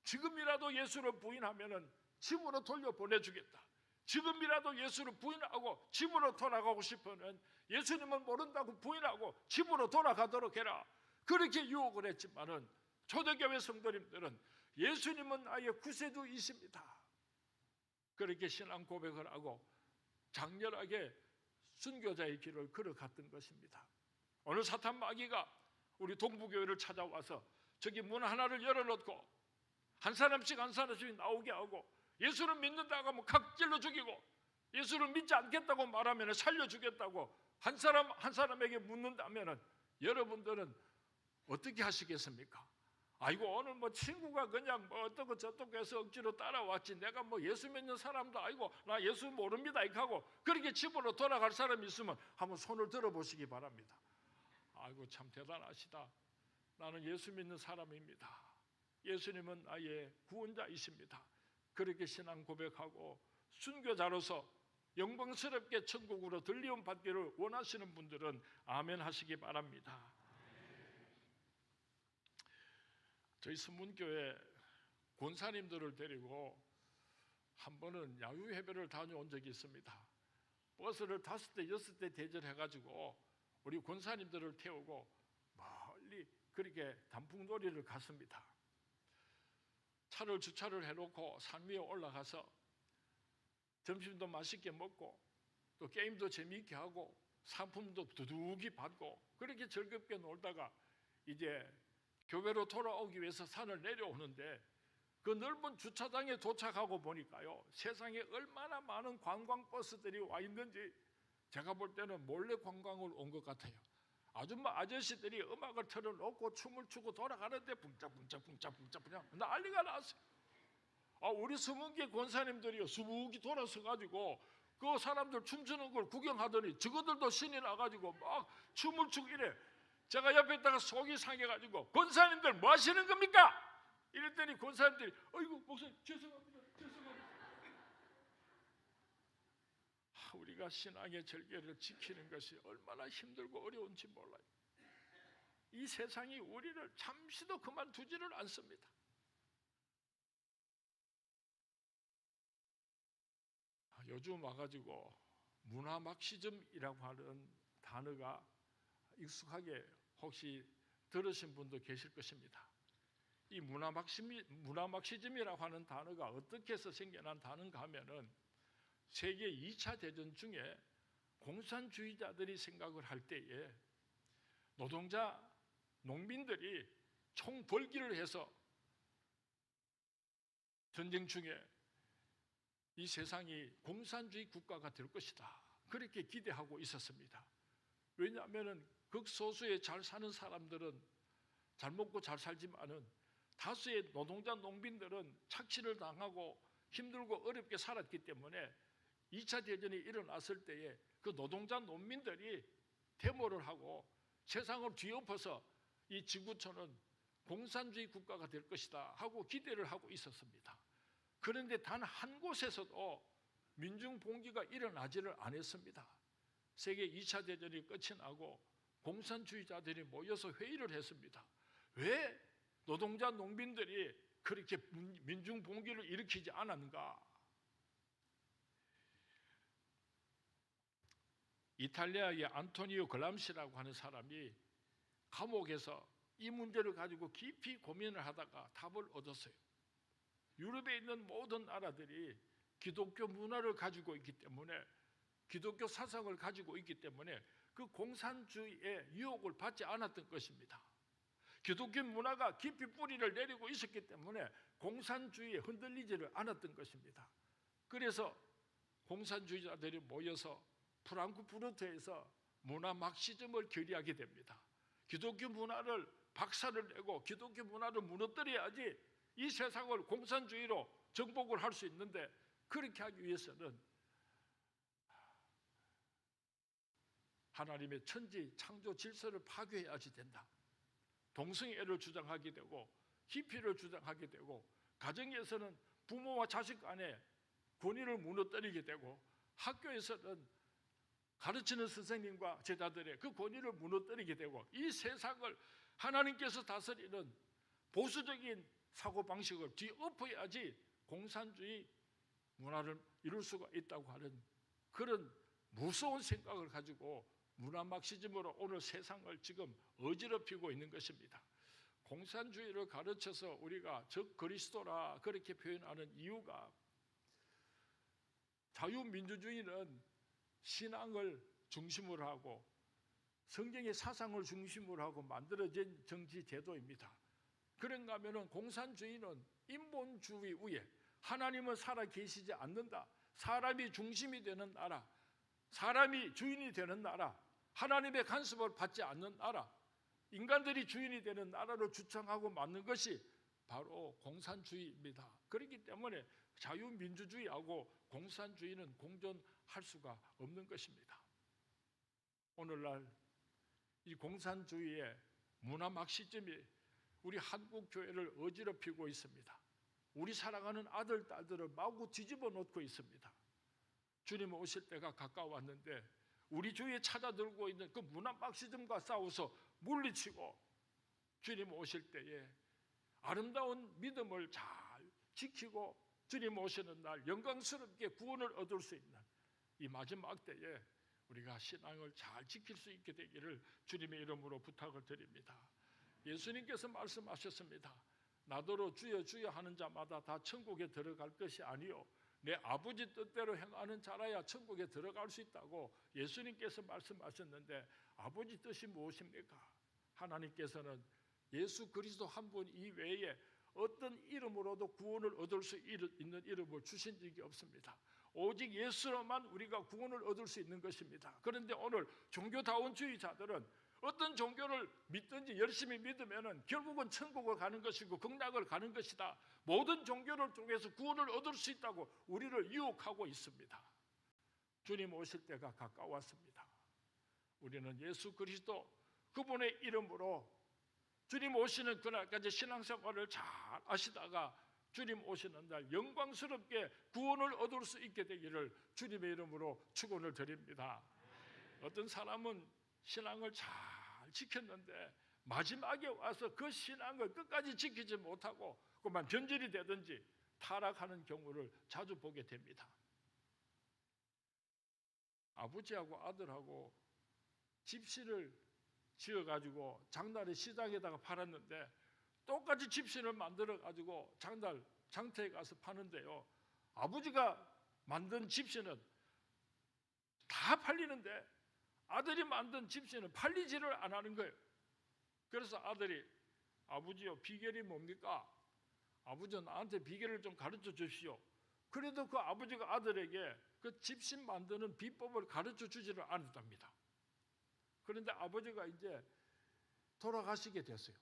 지금이라도 예수를 부인하면 집으로 돌려보내주겠다. 지금이라도 예수를 부인하고 집으로 돌아가고 싶으면 예수님은 모른다고 부인하고 집으로 돌아가도록 해라. 그렇게 유혹을 했지만은 초대교회 성도님들은 예수님은 아예 구세주이십니다. 그렇게 신앙 고백을 하고 장렬하게 순교자의 길을 걸어갔던 것입니다. 오늘 사탄 마귀가 우리 동부교회를 찾아와서 저기 문 하나를 열어놓고 한 사람씩 나오게 하고 예수를 믿는다고 하면 각질러 죽이고 예수를 믿지 않겠다고 말하면 살려주겠다고 한 사람 한 사람에게 묻는다면 여러분들은 어떻게 하시겠습니까? 아이고 오늘 뭐 친구가 그냥 뭐 어떻고 저떻고 해서 억지로 따라왔지 내가 뭐 예수 믿는 사람도 아니고 나 예수 모릅니다 이렇게 하고 그렇게 집으로 돌아갈 사람이 있으면 한번 손을 들어보시기 바랍니다. 아이고 참 대단하시다. 나는 예수 믿는 사람입니다. 예수님은 나의 구원자이십니다. 그렇게 신앙 고백하고 순교자로서 영광스럽게 천국으로 들리움 받기를 원하시는 분들은 아멘 하시기 바랍니다. 저희 선문교회 권사님들을 데리고 한 번은 야유회배를 다녀온 적이 있습니다. 버스를 5대 6대 대절해가지고 우리 권사님들을 태우고 멀리 그렇게 단풍놀이를 갔습니다. 차를 주차를 해놓고 산 위에 올라가서 점심도 맛있게 먹고 또 게임도 재미있게 하고 상품도 두둑이 받고 그렇게 즐겁게 놀다가 이제 교회로 돌아오기 위해서 산을 내려오는데 그 넓은 주차장에 도착하고 보니까요, 세상에 얼마나 많은 관광버스들이 와 있는지 제가 볼 때는 몰래 관광을 온 것 같아요. 아줌마 아저씨들이 음악을 틀어놓고 춤을 추고 돌아가는데 붕짝붕짝 그냥 난리가 났어요. 우리 수문계 권사님들이 수북이 돌아서 가지고 그 사람들 춤추는 걸 구경하더니 저거들도 신이 나가지고 막 춤을 추고 이래. 제가 옆에 있다가 속이 상해가지고 권사님들 뭐 하시는 겁니까? 이랬더니 권사님들이 어이구 목사님 죄송합니다. 우리가 신앙의 절개를 지키는 것이 얼마나 힘들고 어려운지 몰라요. 이 세상이 우리를 잠시도 그만두지를 않습니다. 요즘 와가지고 문화막시즘이라고 하는 단어가 익숙하게 혹시 들으신 분도 계실 것입니다. 이 문화막시즘이라고 하는 단어가 어떻게 해서 생겨난 단어인가 하면은 세계 2차 대전 중에 공산주의자들이 생각을 할 때에 노동자, 농민들이 총벌기를 해서 전쟁 중에 이 세상이 공산주의 국가가 될 것이다. 그렇게 기대하고 있었습니다. 왜냐하면 극소수의 잘 사는 사람들은 잘 먹고 잘 살지만은 다수의 노동자, 농민들은 착취를 당하고 힘들고 어렵게 살았기 때문에 2차 대전이 일어났을 때에 그 노동자, 농민들이 데모를 하고 세상을 뒤엎어서 이 지구촌은 공산주의 국가가 될 것이다 하고 기대를 하고 있었습니다. 그런데 단 한 곳에서도 민중봉기가 일어나지를 않았습니다. 세계 2차 대전이 끝이 나고 공산주의자들이 모여서 회의를 했습니다. 왜 노동자, 농민들이 그렇게 민중봉기를 일으키지 않았는가? 이탈리아의 안토니오 글람시라고 하는 사람이 감옥에서 이 문제를 가지고 깊이 고민을 하다가 답을 얻었어요. 유럽에 있는 모든 나라들이 기독교 문화를 가지고 있기 때문에, 기독교 사상을 가지고 있기 때문에 그 공산주의의 유혹을 받지 않았던 것입니다. 기독교 문화가 깊이 뿌리를 내리고 있었기 때문에 공산주의에 흔들리지를 않았던 것입니다. 그래서 공산주의자들이 모여서 프랑크푸르트에서 문화 막시즘을 결의하게 됩니다. 기독교 문화를 박살을 내고 기독교 문화를 무너뜨려야지 이 세상을 공산주의로 정복을 할 수 있는데, 그렇게 하기 위해서는 하나님의 천지 창조 질서를 파괴해야지 된다. 동성애를 주장하게 되고 히피를 주장하게 되고, 가정에서는 부모와 자식 간의 권위를 무너뜨리게 되고, 학교에서는 가르치는 선생님과 제자들의 그 권위를 무너뜨리게 되고, 이 세상을 하나님께서 다스리는 보수적인 사고방식을 뒤엎어야지 공산주의 문화를 이룰 수가 있다고 하는 그런 무서운 생각을 가지고 문화막시즘으로 오늘 세상을 지금 어지럽히고 있는 것입니다. 공산주의를 가르쳐서 우리가 적 그리스도라 그렇게 표현하는 이유가, 자유민주주의는 신앙을 중심으로 하고 성경의 사상을 중심으로 하고 만들어진 정치 제도입니다. 그런가 하면 공산주의는 인본주의 위에 하나님은 살아 계시지 않는다, 사람이 중심이 되는 나라, 사람이 주인이 되는 나라, 하나님의 간섭을 받지 않는 나라, 인간들이 주인이 되는 나라로 주창하고 만든 것이 바로 공산주의입니다. 그렇기 때문에 자유민주주의하고 공산주의는 공존할 수가 없는 것입니다. 오늘날 이 공산주의의 문화 막시즘이 우리 한국 교회를 어지럽히고 있습니다. 우리 사랑하는 아들, 딸들을 마구 뒤집어 놓고 있습니다. 주님 오실 때가 가까웠는데 우리 주위에 찾아들고 있는 그 문화 막시즘과 싸워서 물리치고 주님 오실 때에 아름다운 믿음을 잘 지키고 주님 오시는 날 영광스럽게 구원을 얻을 수 있는 이 마지막 때에 우리가 신앙을 잘 지킬 수 있게 되기를 주님의 이름으로 부탁을 드립니다. 예수님께서 말씀하셨습니다. 나더러 주여 주여 하는 자마다 다 천국에 들어갈 것이 아니요 내 아버지 뜻대로 행하는 자라야 천국에 들어갈 수 있다고 예수님께서 말씀하셨는데, 아버지 뜻이 무엇입니까? 하나님께서는 예수 그리스도 한 분 이외에 어떤 이름으로도 구원을 얻을 수 있는 이름을 주신 적이 없습니다. 오직 예수로만 우리가 구원을 얻을 수 있는 것입니다. 그런데 오늘 종교다원주의자들은 어떤 종교를 믿든지 열심히 믿으면 결국은 천국을 가는 것이고 극락을 가는 것이다, 모든 종교를 통해서 구원을 얻을 수 있다고 우리를 유혹하고 있습니다. 주님 오실 때가 가까웠습니다. 우리는 예수 그리스도 그분의 이름으로 주님 오시는 그날까지 신앙생활을 잘 하시다가 주님 오시는 날 영광스럽게 구원을 얻을 수 있게 되기를 주님의 이름으로 축원을 드립니다. 어떤 사람은 신앙을 잘 지켰는데 마지막에 와서 그 신앙을 끝까지 지키지 못하고 그만 변질이 되든지 타락하는 경우를 자주 보게 됩니다. 아버지하고 아들하고 집신을 지어가지고 장날에 시장에다가 팔았는데 똑같이 집신을 만들어가지고 장터에 가서 파는데요, 아버지가 만든 집신은 다 팔리는데 아들이 만든 집신은 팔리지를 안 하는 거예요. 그래서 아들이 아버지요, 비결이 뭡니까? 아버지 나한테 비결을 좀 가르쳐 주시오. 그래도 그 아버지가 아들에게 그 집신 만드는 비법을 가르쳐 주지를 않았답니다. 그런데 아버지가 이제 돌아가시게 됐어요.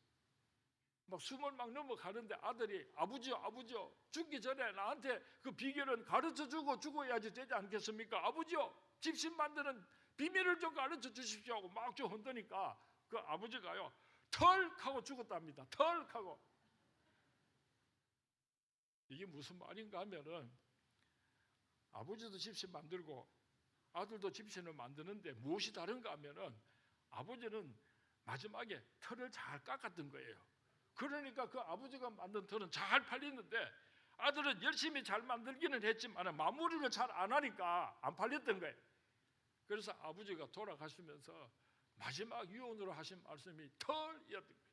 막 숨을 막 넘어가는데 아들이 아버지요, 아버지요, 죽기 전에 나한테 그 비결은 가르쳐 주고 죽어야지 되지 않겠습니까? 아버지요, 집신 만드는 비밀을 좀 가르쳐 주십시오 하고 막 좀 흔드니까 그 아버지가요 털 하고 죽었답니다. 털 하고. 이게 무슨 말인가 하면은 아버지도 집신 만들고 아들도 집신을 만드는데 무엇이 다른가 하면은 아버지는 마지막에 털을 잘 깎았던 거예요. 그러니까 그 아버지가 만든 털은 잘 팔리는데 아들은 열심히 잘 만들기는 했지만 마무리를 잘 안 하니까 안 팔렸던 거예요. 그래서 아버지가 돌아가시면서 마지막 유언으로 하신 말씀이 털이었던 거예요.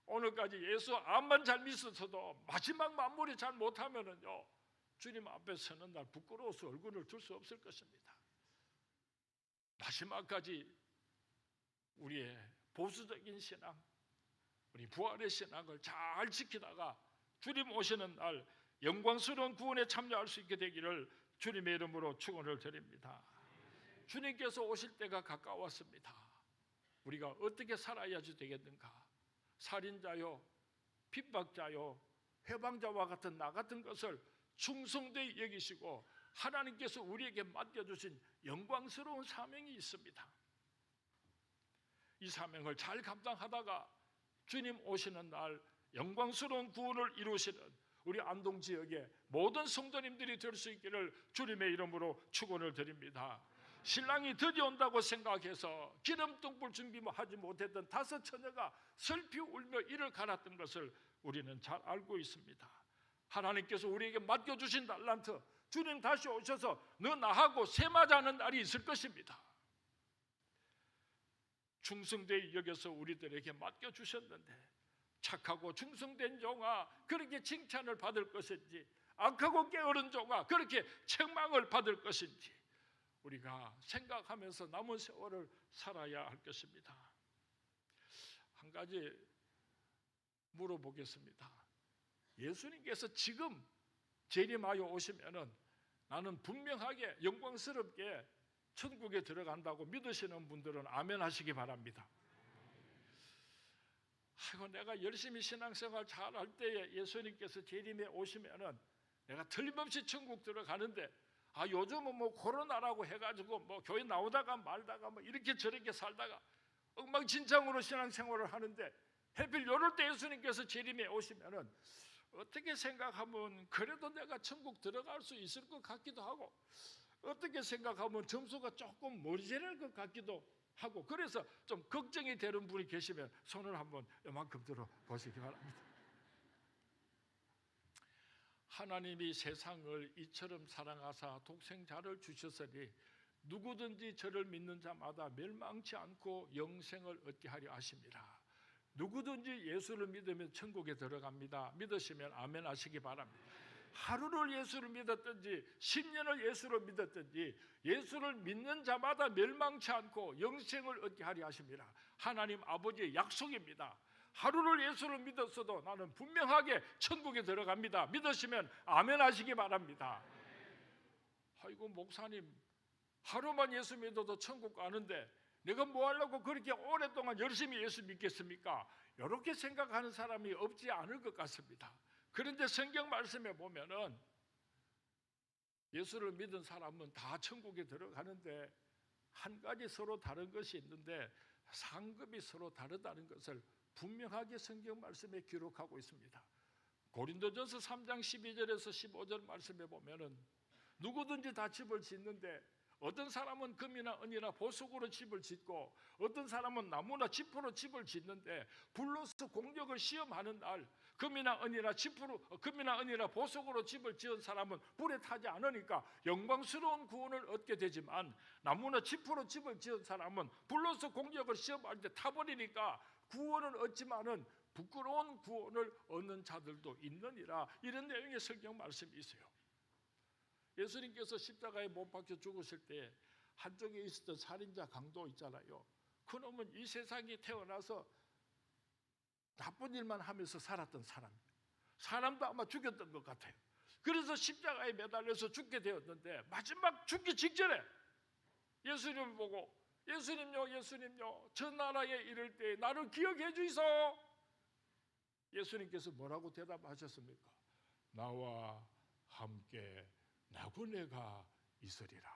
오늘까지 예수 암만 잘 믿었어도 마지막 마무리 잘 못하면은요 주님 앞에 서는 날 부끄러워서 얼굴을 들 수 없을 것입니다. 마지막까지 우리의 보수적인 신앙, 우리 부활의 신앙을 잘 지키다가 주님 오시는 날 영광스러운 구원에 참여할 수 있게 되기를 주님의 이름으로 축원을 드립니다. 주님께서 오실 때가 가까웠습니다. 우리가 어떻게 살아야지 되겠는가? 살인자요, 핍박자요, 회방자와 같은 나 같은 것을 충성되이 여기시고 하나님께서 우리에게 맡겨주신 영광스러운 사명이 있습니다. 이 사명을 잘 감당하다가 주님 오시는 날 영광스러운 구원을 이루시는 우리 안동 지역의 모든 성도님들이 될 수 있기를 주님의 이름으로 축원을 드립니다. 신랑이 드디어 온다고 생각해서 기름등불 준비하지 못했던 5 처녀가 슬피 울며 이를 갈았던 것을 우리는 잘 알고 있습니다. 하나님께서 우리에게 맡겨주신 달란트, 주님 다시 오셔서 너 나하고 세마자는 날이 있을 것입니다. 충성되이 여겨서 우리들에게 맡겨주셨는데 착하고 충성된 종아 그렇게 칭찬을 받을 것인지 악하고 게으른 종아 그렇게 책망을 받을 것인지 우리가 생각하면서 남은 세월을 살아야 할 것입니다. 한 가지 물어보겠습니다. 예수님께서 지금 재림하여 오시면은 나는 분명하게 영광스럽게 천국에 들어간다고 믿으시는 분들은 아멘 하시기 바랍니다. 아이고, 내가 열심히 신앙생활 잘 할 때에 예수님께서 재림에 오시면은 내가 틀림없이 천국 들어가는데 요즘은 뭐 코로나라고 해가지고 뭐 교회 나오다가 말다가 뭐 이렇게 저렇게 살다가 엉망진창으로 신앙생활을 하는데 하필 이럴 때 예수님께서 재림에 오시면은 어떻게 생각하면 그래도 내가 천국 들어갈 수 있을 것 같기도 하고, 어떻게 생각하면 점수가 조금 모자랄 것 같기도 하고, 그래서 좀 걱정이 되는 분이 계시면 손을 한번 이만큼 들어 보시기 바랍니다. 하나님이 세상을 이처럼 사랑하사 독생자를 주셨으니 누구든지 저를 믿는 자마다 멸망치 않고 영생을 얻게 하려 하십니다. 누구든지 예수를 믿으면 천국에 들어갑니다. 믿으시면 아멘 하시기 바랍니다. 하루를 예수를 믿었든지 10년을 예수를 믿었든지 예수를 믿는 자마다 멸망치 않고 영생을 얻게 하려 하십니다. 하나님 아버지의 약속입니다. 하루를 예수를 믿었어도 나는 분명하게 천국에 들어갑니다. 믿으시면 아멘 하시기 바랍니다. 아이고 목사님, 하루만 예수 믿어도 천국 가는데 내가 뭐 하려고 그렇게 오랫동안 열심히 예수 믿겠습니까? 이렇게 생각하는 사람이 없지 않을 것 같습니다. 그런데 성경 말씀에 보면은 예수를 믿은 사람은 다 천국에 들어가는데 한 가지 서로 다른 것이 있는데 상급이 서로 다르다는 것을 분명하게 성경 말씀에 기록하고 있습니다. 고린도전서 3장 12절에서 15절 말씀에 보면은 누구든지 다 집을 짓는데 어떤 사람은 금이나 은이나 보석으로 집을 짓고 어떤 사람은 나무나 지프로 집을 짓는데 불로서 공적을 시험하는 날 금이나 은이나 보석으로 집을 지은 사람은 불에 타지 않으니까 영광스러운 구원을 얻게 되지만 나무나 지프로 집을 지은 사람은 불로서 공적을 시험할 때 타버리니까 구원을 얻지만은 부끄러운 구원을 얻는 자들도 있느니라. 이런 내용의 성경 말씀이 있어요. 예수님께서 십자가에 못 박혀 죽으실 때 한쪽에 있었던 살인자 강도 있잖아요. 그놈은 이 세상에 태어나서 나쁜 일만 하면서 살았던 사람이에요. 사람도 아마 죽였던 것 같아요. 그래서 십자가에 매달려서 죽게 되었는데 마지막 죽기 직전에 예수님을 보고 예수님요 저 나라에 이를 때 나를 기억해 주이소. 예수님께서 뭐라고 대답하셨습니까? 나와 함께 나그네가 있으리라.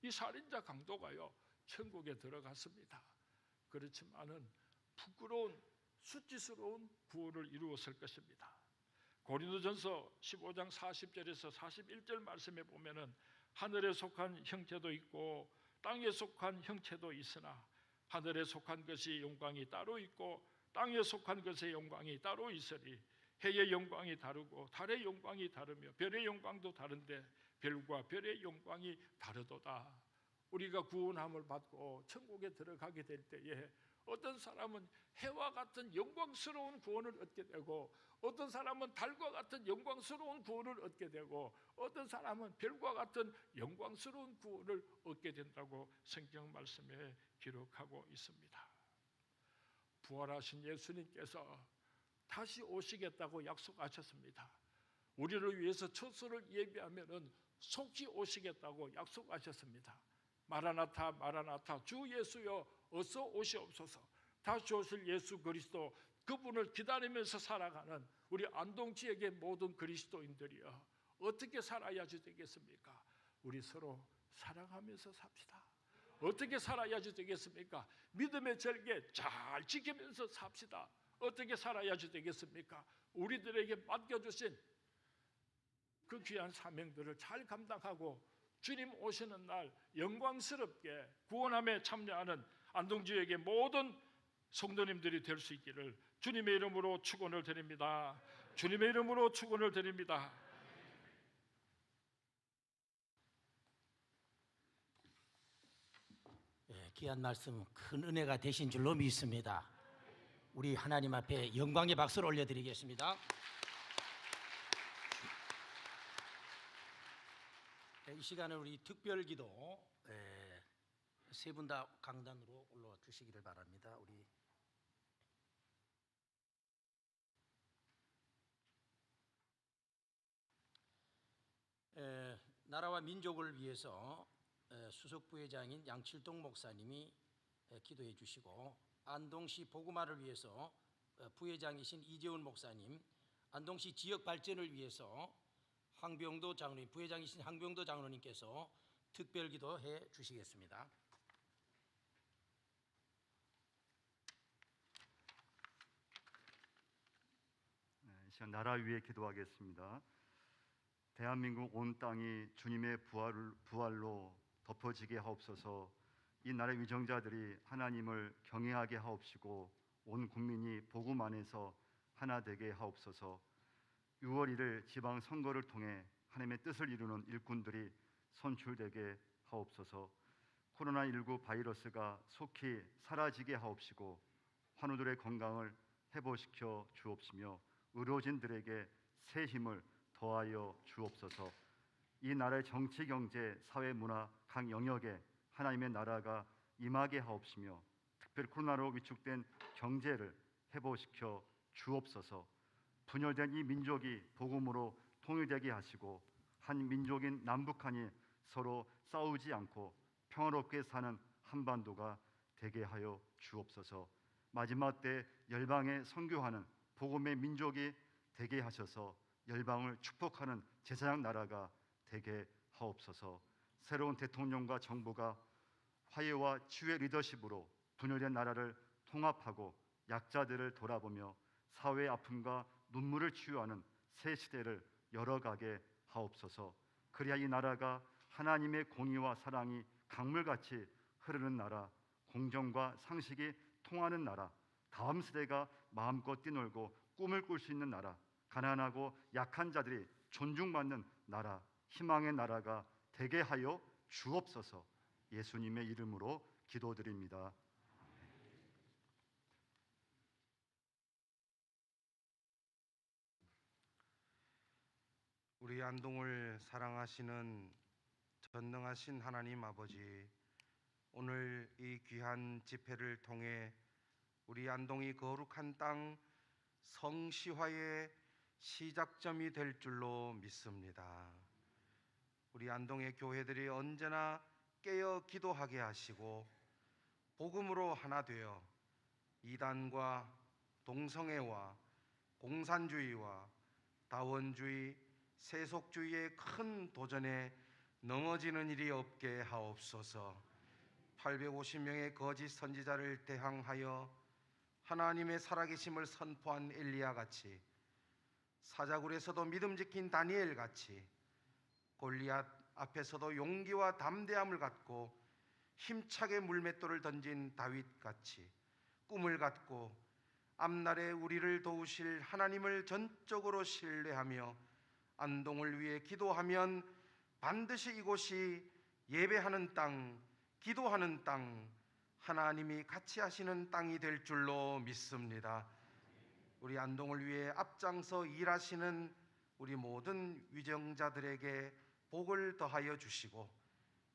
이 살인자 강도가요 천국에 들어갔습니다. 그렇지만은 부끄러운 수치스러운 구원을 이루었을 것입니다. 고린도전서 15장 40절에서 41절 말씀에 보면은 하늘에 속한 형체도 있고 땅에 속한 형체도 있으나 하늘에 속한 것이 영광이 따로 있고 땅에 속한 것의 영광이 따로 있으니 해의 영광이 다르고 달의 영광이 다르며 별의 영광도 다른데 별과 별의 영광이 다르도다. 우리가 구원함을 받고 천국에 들어가게 될 때에 어떤 사람은 해와 같은 영광스러운 구원을 얻게 되고 어떤 사람은 달과 같은 영광스러운 구원을 얻게 되고 어떤 사람은 별과 같은 영광스러운 구원을 얻게 된다고 성경 말씀에 기록하고 있습니다. 부활하신 예수님께서 다시 오시겠다고 약속하셨습니다. 우리를 위해서 처소를 예비하면은 속히 오시겠다고 약속하셨습니다. 마라나타 마라나타 주 예수여 어서 오시옵소서. 다시 오실 예수 그리스도 그분을 기다리면서 살아가는 우리 안동지역의 모든 그리스도인들이여 어떻게 살아야지 되겠습니까? 우리 서로 사랑하면서 삽시다. 어떻게 살아야지 되겠습니까? 믿음의 절개 잘 지키면서 삽시다. 어떻게 살아야지 되겠습니까? 우리들에게 맡겨주신 그 귀한 사명들을 잘 감당하고 주님 오시는 날 영광스럽게 구원함에 참여하는 안동지역의 모든 성도님들이 될 수 있기를 주님의 이름으로 축원을 드립니다. 주님의 이름으로 축원을 드립니다. 귀한 말씀 큰 은혜가 되신 줄로 믿습니다. 우리 하나님 앞에 영광의 박수를 올려드리겠습니다. 이 시간은 우리 특별기도 세 분 다 강단으로 올라와 주시기를 바랍니다. 우리 나라와 민족을 위해서 수석 부회장인 양칠동 목사님이 기도해 주시고 안동시 복음화를 위해서 부회장이신 이재훈 목사님, 안동시 지역 발전을 위해서 황병도 장로님, 부회장이신 황병도 장로님께서 특별 기도해 주시겠습니다. 시간 나라 위에 기도하겠습니다. 대한민국 온 땅이 주님의 부활로 덮어지게 하옵소서. 이 나라의 위정자들이 하나님을 경외하게 하옵시고 온 국민이 복음 안에서 하나 되게 하옵소서. 6월 1일 지방 선거를 통해 하나님의 뜻을 이루는 일꾼들이 선출되게 하옵소서. 코로나19 바이러스가 속히 사라지게 하옵시고 환우들의 건강을 회복시켜 주옵시며 의료진들에게 새 힘을 더하여 주옵소서. 이 나라의 정치, 경제, 사회, 문화 각 영역에 하나님의 나라가 임하게 하옵시며 특별히 코로나로 위축된 경제를 회복시켜 주옵소서. 분열된 이 민족이 복음으로 통일되게 하시고 한 민족인 남북한이 서로 싸우지 않고 평화롭게 사는 한반도가 되게 하여 주옵소서. 마지막 때 열방에 선교하는 복음의 민족이 되게 하셔서 열방을 축복하는 제사장 나라가 되게 하옵소서. 새로운 대통령과 정부가 화해와 치유의 리더십으로 분열된 나라를 통합하고 약자들을 돌아보며 사회의 아픔과 눈물을 치유하는 새 시대를 열어가게 하옵소서. 그래야 이 나라가 하나님의 공의와 사랑이 강물같이 흐르는 나라, 공정과 상식이 통하는 나라, 다음 세대가 마음껏 뛰놀고 꿈을 꿀 수 있는 나라, 가난하고 약한 자들이 존중받는 나라, 희망의 나라가 되게 하여 주옵소서. 예수님의 이름으로 기도드립니다. 우리 안동을 사랑하시는 전능하신 하나님 아버지, 오늘 이 귀한 집회를 통해 우리 안동이 거룩한 땅 성시화의 시작점이 될 줄로 믿습니다. 우리 안동의 교회들이 언제나 깨어 기도하게 하시고 복음으로 하나 되어 이단과 동성애와 공산주의와 다원주의, 세속주의의 큰 도전에 넘어지는 일이 없게 하옵소서. 850명의 거짓 선지자를 대항하여 하나님의 살아계심을 선포한 엘리야 같이, 사자굴에서도 믿음 지킨 다니엘 같이, 골리앗 앞에서도 용기와 담대함을 갖고 힘차게 물맷돌을 던진 다윗 같이 꿈을 갖고 앞날에 우리를 도우실 하나님을 전적으로 신뢰하며 안동을 위해 기도하면 반드시 이곳이 예배하는 땅, 기도하는 땅, 하나님이 같이 하시는 땅이 될 줄로 믿습니다. 우리 안동을 위해 앞장서 일하시는 우리 모든 위정자들에게 복을 더하여 주시고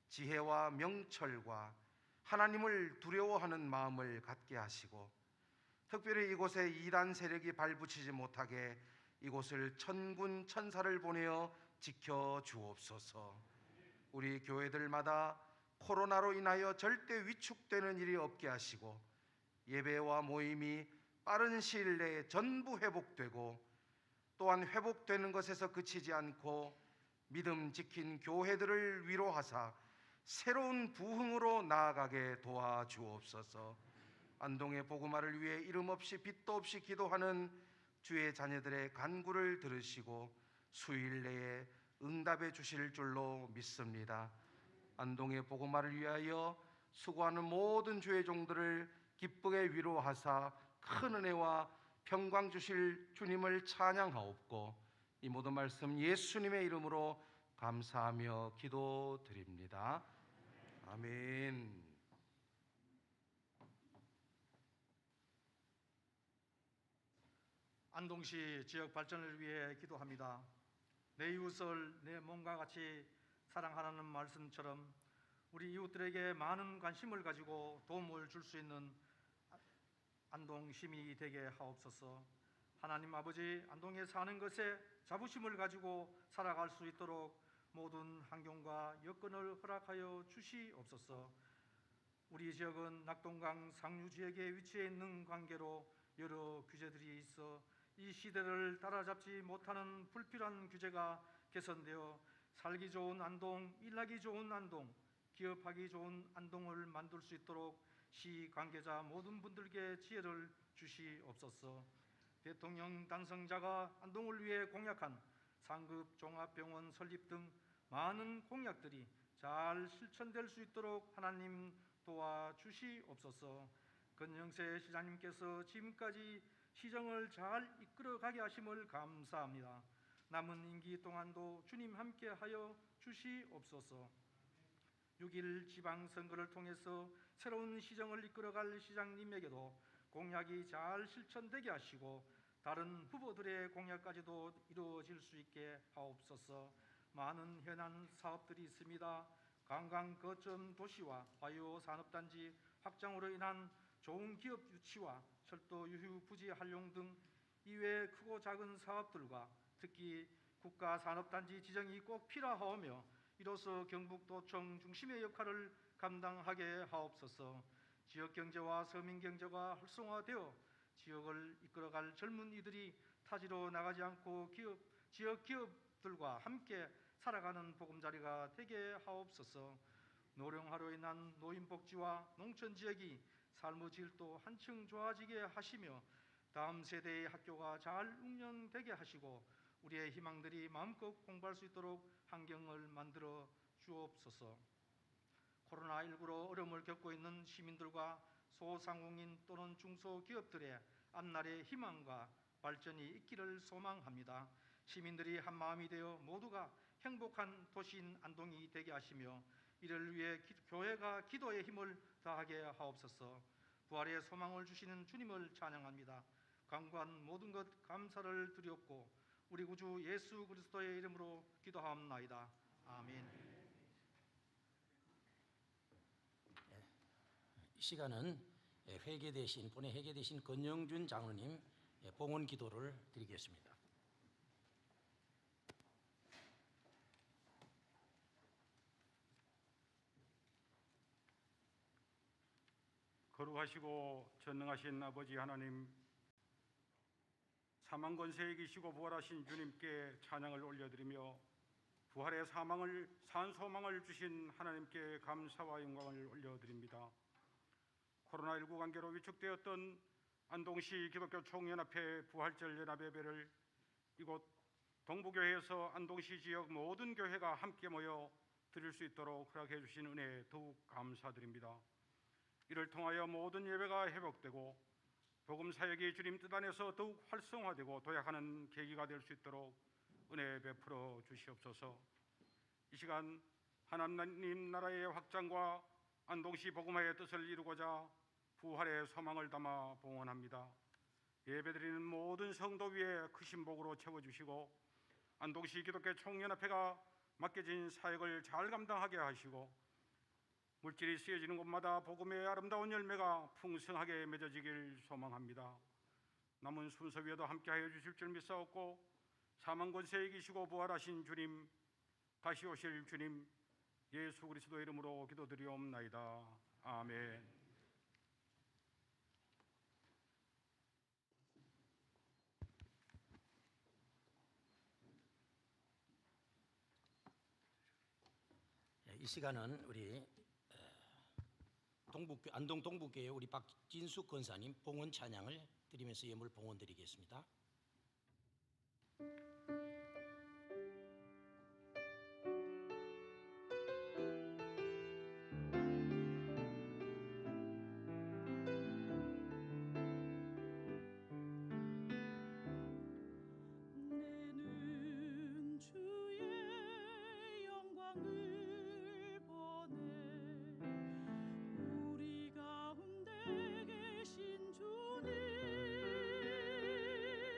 지혜와 명철과 하나님을 두려워하는 마음을 갖게 하시고 특별히 이곳에 이단 세력이 발붙이지 못하게 이곳을 천군 천사를 보내어 지켜 주옵소서. 우리 교회들마다 코로나로 인하여 절대 위축되는 일이 없게 하시고 예배와 모임이 빠른 시일 내에 전부 회복되고 또한 회복되는 것에서 그치지 않고 믿음 지킨 교회들을 위로하사 새로운 부흥으로 나아가게 도와주옵소서. 안동의 복음화를 위해 이름 없이 빛도 없이 기도하는 주의 자녀들의 간구를 들으시고 수일 내에 응답해 주실 줄로 믿습니다. 안동의 복음화를 위하여 수고하는 모든 주의 종들을 기쁘게 위로하사 큰 은혜와 평강 주실 주님을 찬양하옵고 이 모든 말씀 예수님의 이름으로 감사하며 기도드립니다. 아멘. 안동시 지역 발전을 위해 기도합니다. 내 이웃을 내 몸과 같이 사랑하라는 말씀처럼 우리 이웃들에게 많은 관심을 가지고 도움을 줄 수 있는 안동 시민이 되게 하옵소서. 하나님 아버지, 안동에 사는 것에 자부심을 가지고 살아갈 수 있도록 모든 환경과 여건을 허락하여 주시옵소서. 우리 지역은 낙동강 상류 지역에 위치해 있는 관계로 여러 규제들이 있어 이 시대를 따라잡지 못하는 불필요한 규제가 개선되어 살기 좋은 안동, 일하기 좋은 안동, 기업하기 좋은 안동을 만들 수 있도록 시 관계자 모든 분들께 지혜를 주시옵소서. 대통령 당선자가 안동을 위해 공약한 상급 종합병원 설립 등 많은 공약들이 잘 실천될 수 있도록 하나님 도와주시옵소서. 권영세 시장님께서 지금까지 시정을 잘 이끌어가게 하심을 감사합니다. 남은 임기 동안도 주님 함께하여 주시옵소서. 6일 지방선거를 통해서 새로운 시정을 이끌어갈 시장님에게도 공약이 잘 실천되게 하시고 다른 후보들의 공약까지도 이루어질 수 있게 하옵소서. 많은 현안 사업들이 있습니다. 관광 거점 도시와 바이오 산업단지 확장으로 인한 좋은 기업 유치와 철도 유휴 부지 활용 등 이외의 크고 작은 사업들과 특히 국가산업단지 지정이 꼭 필요하오며 이로써 경북도청 중심의 역할을 감당하게 하옵소서. 지역경제와 서민경제가 활성화되어 지역을 이끌어갈 젊은이들이 타지로 나가지 않고 지역 기업들과 함께 살아가는 보금자리가 되게 하옵소서. 노령화로 인한 노인복지와 농촌지역이 삶의 질도 한층 좋아지게 하시며 다음 세대의 학교가 잘 운영되게 하시고 우리의 희망들이 마음껏 공부할 수 있도록 환경을 만들어 주옵소서. 코로나19로 어려움을 겪고 있는 시민들과 소상공인 또는 중소기업들의 앞날의 희망과 발전이 있기를 소망합니다. 시민들이 한마음이 되어 모두가 행복한 도시인 안동이 되게 하시며 이를 위해 교회가 기도의 힘을 다하게 하옵소서. 부활의 소망을 주시는 주님을 찬양합니다. 강구한 모든 것 감사를 드렸고 우리 구주 예수 그리스도의 이름으로 기도하옵나이다. 아멘. 이 시간은 회계대신 본회 회계대신 권영준 장로님 봉헌 기도를 드리겠습니다. 거룩하시고 전능하신 아버지 하나님, 사망 권세에 계시고 부활하신 주님께 찬양을 올려드리며 부활의 산 소망을 주신 하나님께 감사와 영광을 올려드립니다. 코로나19 관계로 위축되었던 안동시 기독교 총연합회 부활절 연합예배를 이곳 동부교회에서 안동시 지역 모든 교회가 함께 모여 드릴 수 있도록 허락해 주신 은혜에 더욱 감사드립니다. 이를 통하여 모든 예배가 회복되고 복음 사역이 주님 뜻 안에서 더욱 활성화되고 도약하는 계기가 될 수 있도록 은혜 베풀어 주시옵소서. 이 시간 하나님 나라의 확장과 안동시 복음화의 뜻을 이루고자 부활의 소망을 담아 봉헌합니다. 예배드리는 모든 성도 위에 크신 복으로 채워주시고 안동시 기독교 총연합회가 맡겨진 사역을 잘 감당하게 하시고 물질이 쓰여지는 곳마다 복음의 아름다운 열매가 풍성하게 맺어지길 소망합니다. 남은 순서 위에도 함께하여 주실 줄 믿사옵고 사망 권세에 이기시고 부활하신 주님, 다시 오실 주님 예수 그리스도 이름으로 기도드리옵나이다. 아멘. 이 시간은 우리 안동 동북교회 우리 박진숙 권사님 봉헌 찬양을 드리면서 예물 봉헌 드리겠습니다.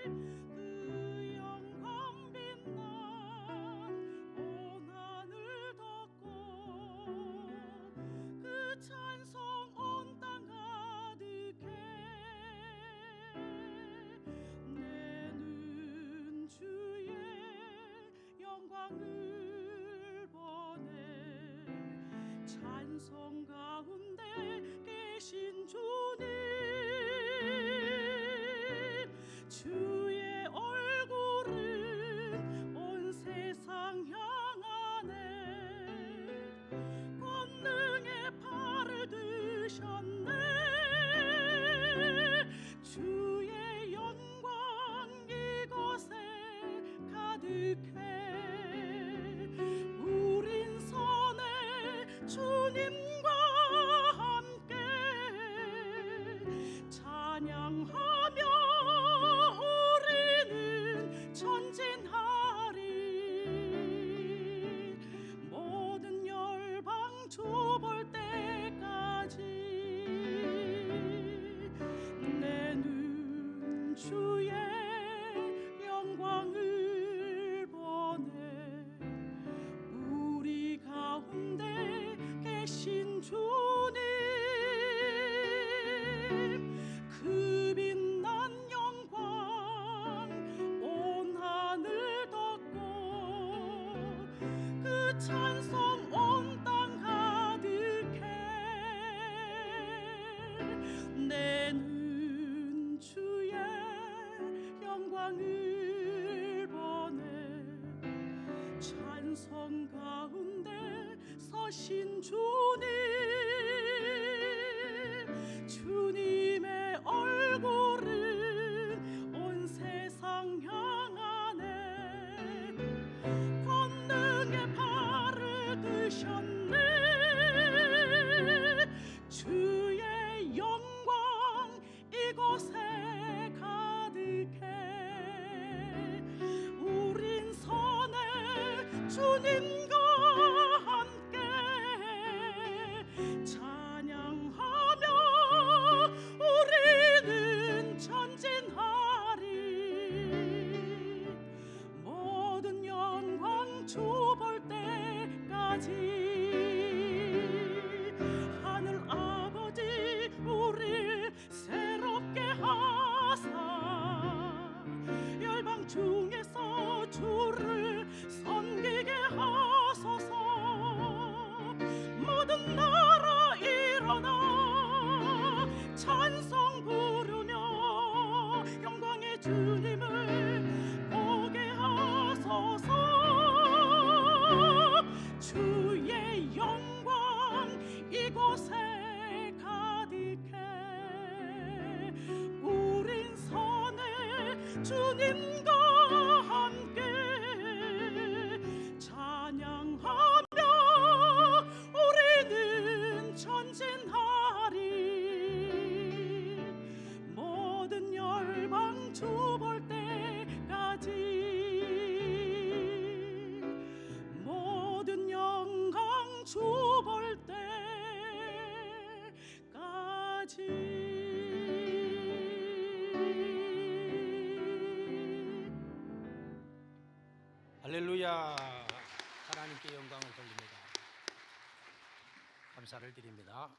그 영광 부활하신 주님, 주님의 얼굴은 온 세상 향하네. 권능의 발을 드셨네. 주의 영광 이곳에 가득해. 우린 선해 주님과 함께 찬양하며 우리는 전진하리. 모든 영광 주 볼 때까지 하늘 아버지 우릴 새롭게 하사 열방 중에서 주를 섬기게 하소서. 모든 나라 일어나 찬송 부르며 영광의 주님을 보게 하소서. 주의 영광 이곳에 가득해. 우린 선해 주님과 함께 찬양하며 우리는 전진하리. 모든 열방 주 볼 때까지 모든 영광 주 볼 때까지. 할렐루야. 하나님께 영광을 돌립니다. 감사를 드립니다.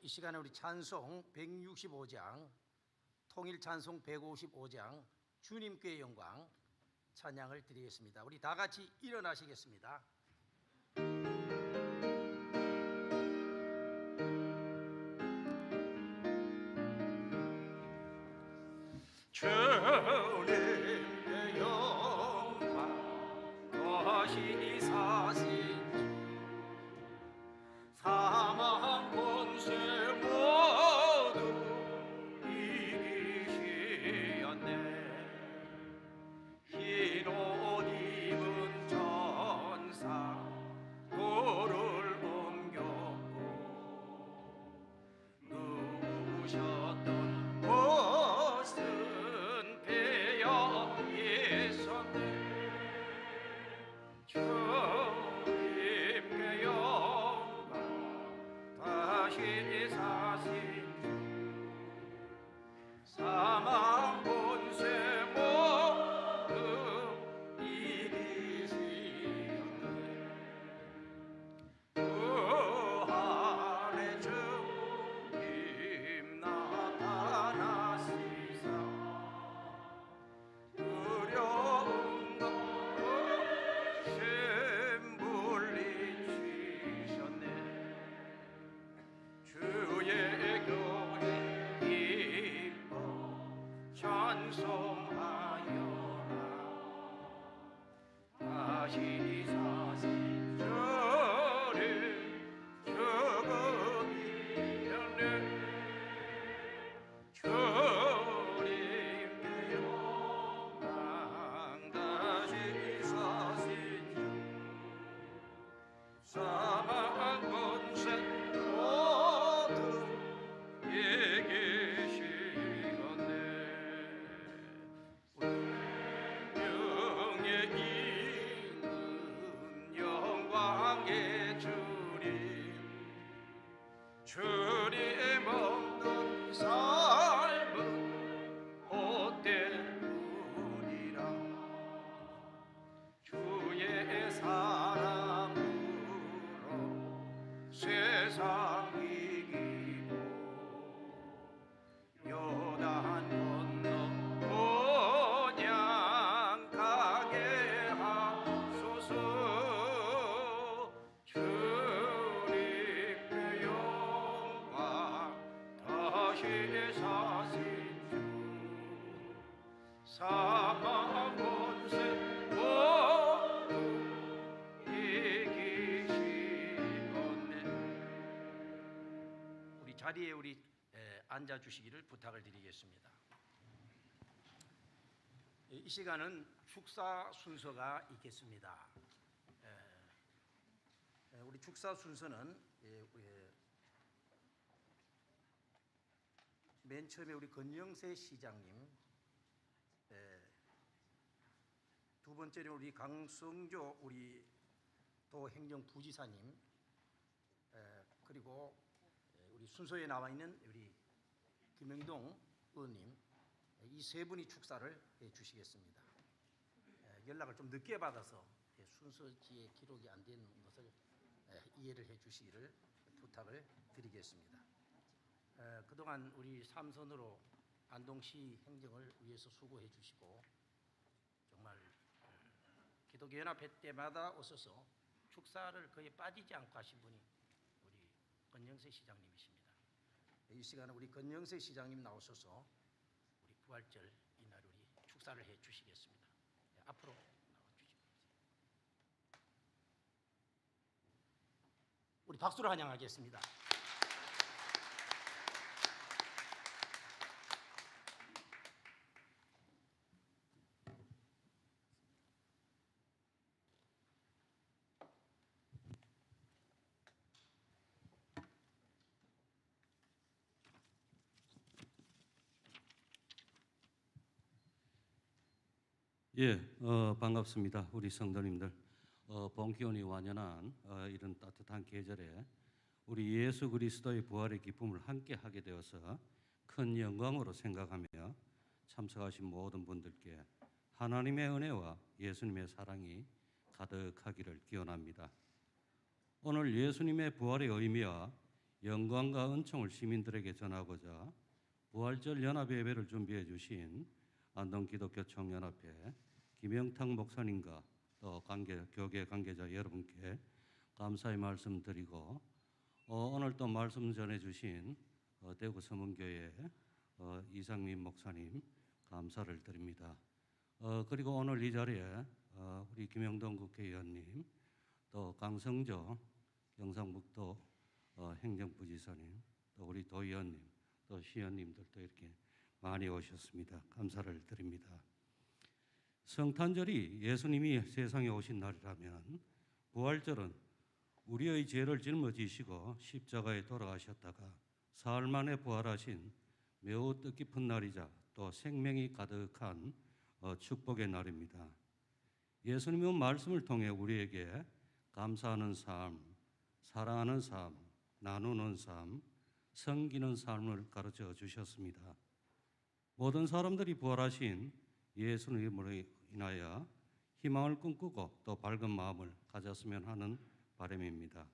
이 시간에 우리 찬송 165장, 통일 찬송 155장, 주님께 영광 찬양을 드리겠습니다. 우리 다 같이 일어나시겠습니다. 주님의 영광 거하시니 사신 사망 권세 모두 이기시었네. 흰 옷 입은 전사 돌을 옮겼고 누우셨던 곳은 베어 있었네. 주님께 영광 다시 사신 사망 권세 모두 이기시었네. 부활의 주님 나타나시사 두려운 것 없이 물리치셨네. 주의 교회 기뻐 찬송하여라. 다시 사신 주를 죽음이었네. 주님께 영광 다시 사신 주 사망 권세 모두 이기시었네. 운명의 이은 영광의 주님, 주님 없는 삶은 헛될 뿐이라. 주의 사랑으로 세상 이기고 요단 건너 본향 가게 하소서. 주님께 영광 다시 사신 주 사망 권세 모두 이기시었네. 자리에 우리 앉아 주시기를 부탁을 드리겠습니다. 이 시간은 축사 순서가 있겠습니다. 우리 축사 순서는 맨 처음에 우리 건영세 시장님, 두 번째로 우리 강성조 우리 도 행정부지사님, 그리고 우리 순서에 나와 있는 우리 김영동 의원님, 이 세 분이 축사를 해 주시겠습니다. 연락을 좀 늦게 받아서 순서지에 기록이 안 된 것을 이해를 해 주시기를 부탁을 드리겠습니다. 그동안 우리 삼선으로 안동시 행정을 위해서 수고해 주시고 정말 기독연합회 때마다 오셔서 축사를 거의 빠지지 않고 하신 분이 우리 건영세 시장님이십니다. 이 시간에 우리 건영세 시장님 나오셔서 우리 부활절 이날 우리 축사를 해 주시겠습니다. 앞으로 나와주시겠습니다. 우리 박수로 환영하겠습니다. 예, 반갑습니다. 우리 성도님들, 봄 기온이 완연한 이런 따뜻한 계절에 우리 예수 그리스도의 부활의 기쁨을 함께 하게 되어서 큰 영광으로 생각하며 참석하신 모든 분들께 하나님의 은혜와 예수님의 사랑이 가득하기를 기원합니다. 오늘 예수님의 부활의 의미와 영광과 은총을 시민들에게 전하고자 부활절 연합 예배를 준비해 주신 안동기독교총연합회 김영탁 목사님과 또 교계 관계자 여러분께 감사의 말씀 드리고, 오늘 또 말씀 전해주신 대구 서문교회 이상민 목사님 감사를 드립니다. 그리고 오늘 이 자리에 우리 김영동 국회의원님, 또 강성조 경상북도 행정부지사님, 또 우리 도의원님, 또 시의원님들도 이렇게 많이 오셨습니다. 감사를 드립니다. 성탄절이 예수님이 세상에 오신 날이라면 부활절은 우리의 죄를 짊어지시고 십자가에 돌아가셨다가 사흘 만에 부활하신 매우 뜻깊은 날이자 또 생명이 가득한 축복의 날입니다. 예수님은 말씀을 통해 우리에게 감사하는 삶, 사랑하는 삶, 나누는 삶, 섬기는 삶을 가르쳐 주셨습니다. 모든 사람들이 부활하신 예수님으로 인하여 희망을 꿈꾸고 또 밝은 마음을 가졌으면 하는 바람입니다.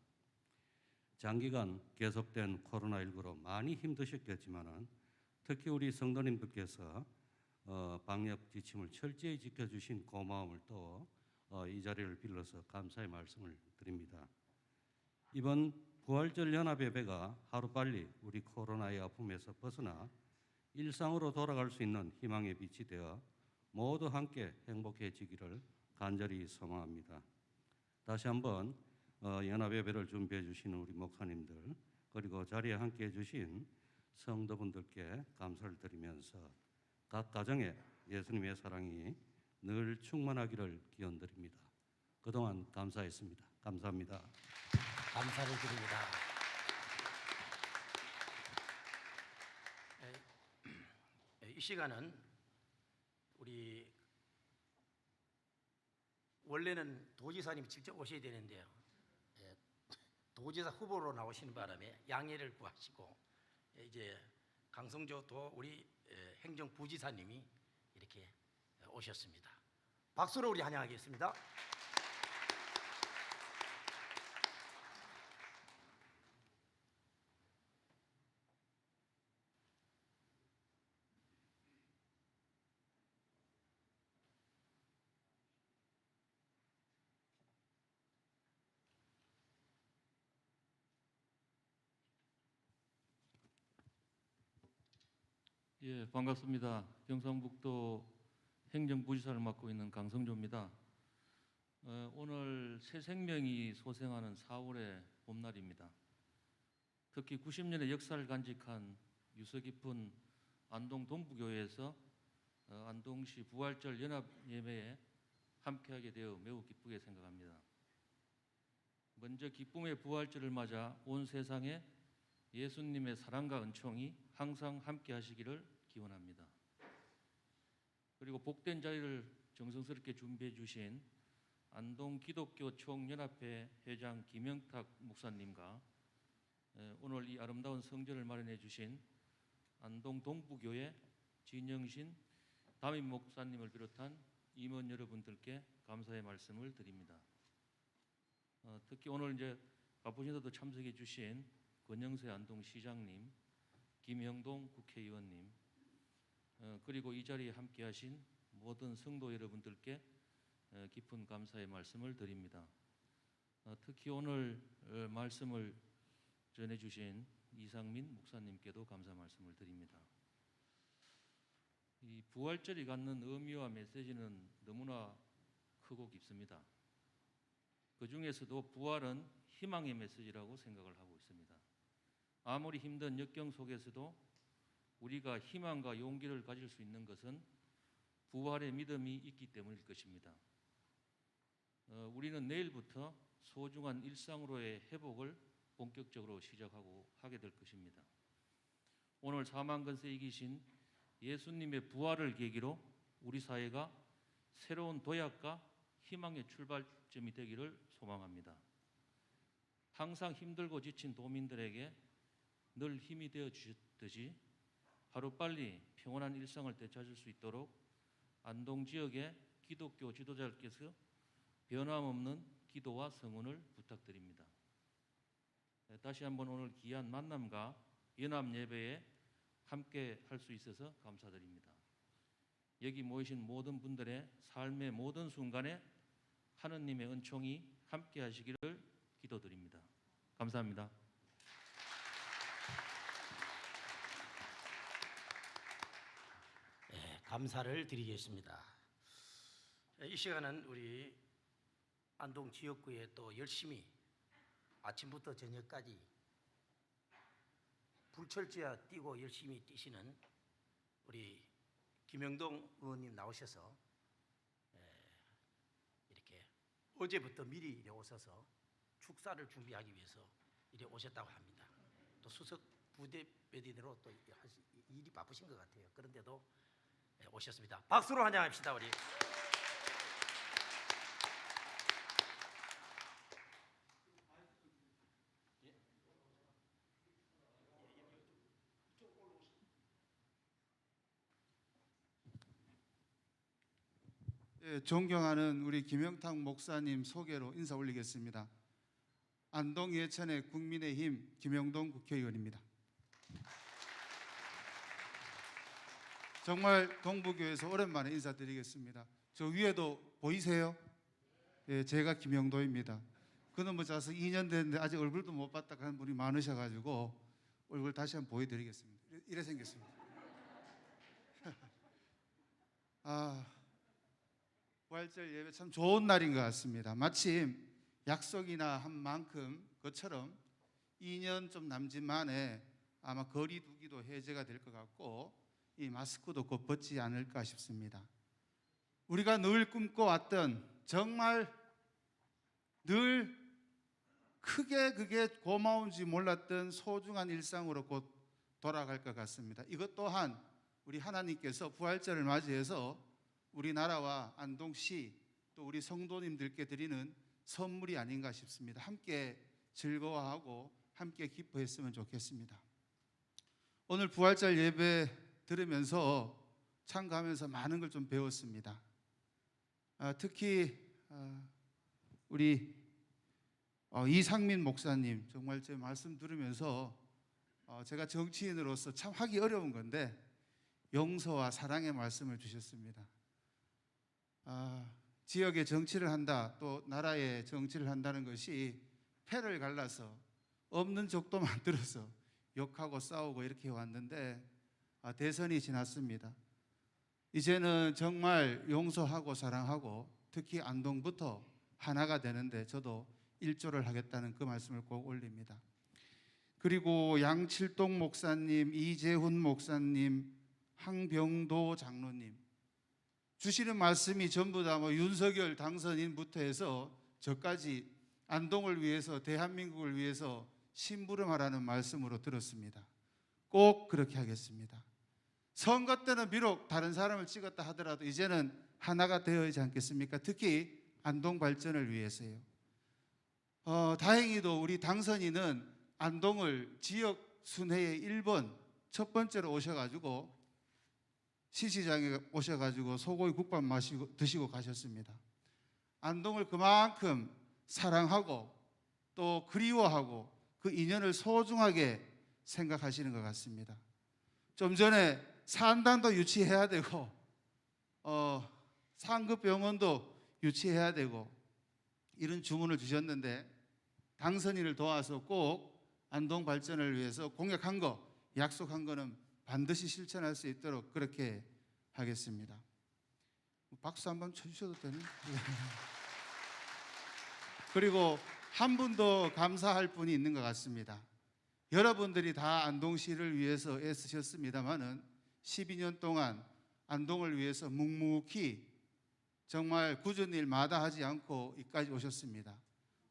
장기간 계속된 코로나19로 많이 힘드셨겠지만 특히 우리 성도님들께서 방역 지침을 철저히 지켜주신 고마움을 또 이 자리를 빌어서 감사의 말씀을 드립니다. 이번 부활절 연합예배가 하루빨리 우리 코로나의 아픔에서 벗어나 일상으로 돌아갈 수 있는 희망의 빛이 되어 모두 함께 행복해지기를 간절히 소망합니다. 다시 한번 연합예배를 준비해 주시는 우리 목사님들, 그리고 자리에 함께해 주신 성도분들께 감사를 드리면서 각 가정에 예수님의 사랑이 늘 충만하기를 기원드립니다. 그동안 감사했습니다. 감사합니다. 감사를 드립니다. 이 시간은 우리 원래는 도지사님 직접 오셔야 되는데요. 도지사 후보로 나오시는 바람에 양해를 구하시고 이제 강성조 도 우리 행정부지사님이 이렇게 오셨습니다. 박수로 우리 환영하겠습니다. 예, 반갑습니다. 경상북도 행정부지사를 맡고 있는 강성조입니다. 오늘 새 생명이 소생하는 4월의 봄날입니다. 특히 90년의 역사를 간직한 유서 깊은 안동 동부교회에서 안동시 부활절 연합 예배에 함께하게 되어 매우 기쁘게 생각합니다. 먼저 기쁨의 부활절을 맞아 온 세상에 예수님의 사랑과 은총이 항상 함께하시기를 기원합니다. 그리고 복된 자리를 정성스럽게 준비해 주신 안동 기독교 총연합회 회장 김영탁 목사님과 오늘 이 아름다운 성전을 마련해 주신 안동 동부교회 진영신 담임 목사님을 비롯한 임원 여러분들께 감사의 말씀을 드립니다. 특히 오늘 이제 바쁘신데도 참석해 주신 권영세 안동시장님, 김영동 국회의원님, 그리고 이 자리에 함께하신 모든 성도 여러분들께 깊은 감사의 말씀을 드립니다. 특히 오늘 말씀을 전해주신 이상민 목사님께도 감사 말씀을 드립니다. 이 부활절이 갖는 의미와 메시지는 너무나 크고 깊습니다. 그 중에서도 부활은 희망의 메시지라고 생각을 하고 있습니다. 아무리 힘든 역경 속에서도 우리가 희망과 용기를 가질 수 있는 것은 부활의 믿음이 있기 때문일 것입니다. 우리는 내일부터 소중한 일상으로의 회복을 본격적으로 하게 될 것입니다. 오늘 사망근세 이기신 예수님의 부활을 계기로 우리 사회가 새로운 도약과 희망의 출발점이 되기를 소망합니다. 항상 힘들고 지친 도민들에게 늘 힘이 되어 주셨듯이 하루빨리 평온한 일상을 되찾을 수 있도록 안동 지역의 기독교 지도자들께서 변함없는 기도와 성원을 부탁드립니다. 다시 한번 오늘 귀한 만남과 연합 예배에 함께 할 수 있어서 감사드립니다. 여기 모이신 모든 분들의 삶의 모든 순간에 하느님의 은총이 함께 하시기를 기도드립니다. 감사합니다. 감사를 드리겠습니다. 이 시간은 우리 안동 지역구에 또 열심히 아침부터 저녁까지 불철주야 뛰고 열심히 뛰시는 우리 김영동 의원님 나오셔서 이렇게 어제부터 미리 이래 오셔서 축사를 준비하기 위해서 이래 오셨다고 합니다. 또 수석 부대변인으로 또 일이 바쁘신 것 같아요. 그런데도 오셨습니다. 박수로 환영합시다. 우리 존경하는 우리 김영탁 목사님 소개로 인사 올리겠습니다. 안동 예천의 국민의힘 김영동 국회의원입니다. 정말 동부교회에서 오랜만에 인사드리겠습니다. 저 위에도 보이세요? 예, 제가 김영도입니다. 그놈의 자서 2년 됐는데 아직 얼굴도 못 봤다 하는 분이 많으셔가지고 얼굴 다시 한번 보여드리겠습니다. 이래 생겼습니다. 부활절 예배 참 좋은 날인 것 같습니다. 마침 약속이나 한 만큼 그처럼 2년 좀 남짓 만에 아마 거리 두기도 해제가 될 것 같고 이 마스크도 곧 벗지 않을까 싶습니다. 우리가 늘 꿈꿔왔던 정말 늘 크게 그게 고마운지 몰랐던 소중한 일상으로 곧 돌아갈 것 같습니다. 이것 또한 우리 하나님께서 부활절을 맞이해서 우리나라와 안동시 또 우리 성도님들께 드리는 선물이 아닌가 싶습니다. 함께 즐거워하고 함께 기뻐했으면 좋겠습니다. 오늘 부활절 예배 들으면서 참가하면서 많은 걸 좀 배웠습니다. 특히 우리 이상민 목사님 정말 제 말씀 들으면서 제가 정치인으로서 참 하기 어려운 건데 용서와 사랑의 말씀을 주셨습니다. 지역의 정치를 한다 또 나라의 정치를 한다는 것이 패를 갈라서 없는 적도 만들어서 욕하고 싸우고 이렇게 왔는데 대선이 지났습니다. 이제는 정말 용서하고 사랑하고 특히 안동부터 하나가 되는데 저도 일조를 하겠다는 그 말씀을 꼭 올립니다. 그리고 양칠동 목사님, 이재훈 목사님, 항병도 장로님 주시는 말씀이 전부 다 윤석열 당선인부터 해서 저까지 안동을 위해서, 대한민국을 위해서 심부름하라는 말씀으로 들었습니다. 꼭 그렇게 하겠습니다. 선거 때는 비록 다른 사람을 찍었다 하더라도 이제는 하나가 되어야 하지 않겠습니까? 특히 안동 발전을 위해서요. 다행히도 우리 당선인은 안동을 지역 순회의 1번 첫 번째로 오셔가지고 시시장에 오셔가지고 소고기 국밥 드시고 가셨습니다. 안동을 그만큼 사랑하고 또 그리워하고 그 인연을 소중하게 생각하시는 것 같습니다. 좀 전에 산단도 유치해야 되고 상급병원도 유치해야 되고 이런 주문을 주셨는데 당선인을 도와서 꼭 안동 발전을 위해서 공약한 거, 약속한 거는 반드시 실천할 수 있도록 그렇게 하겠습니다. 박수 한번 쳐주셔도 되는? 그리고 한 분 더 감사할 분이 있는 것 같습니다. 여러분들이 다 안동시를 위해서 애쓰셨습니다마는 12년 동안 안동을 위해서 묵묵히 정말 굳은 일 마다하지 않고 이까지 오셨습니다.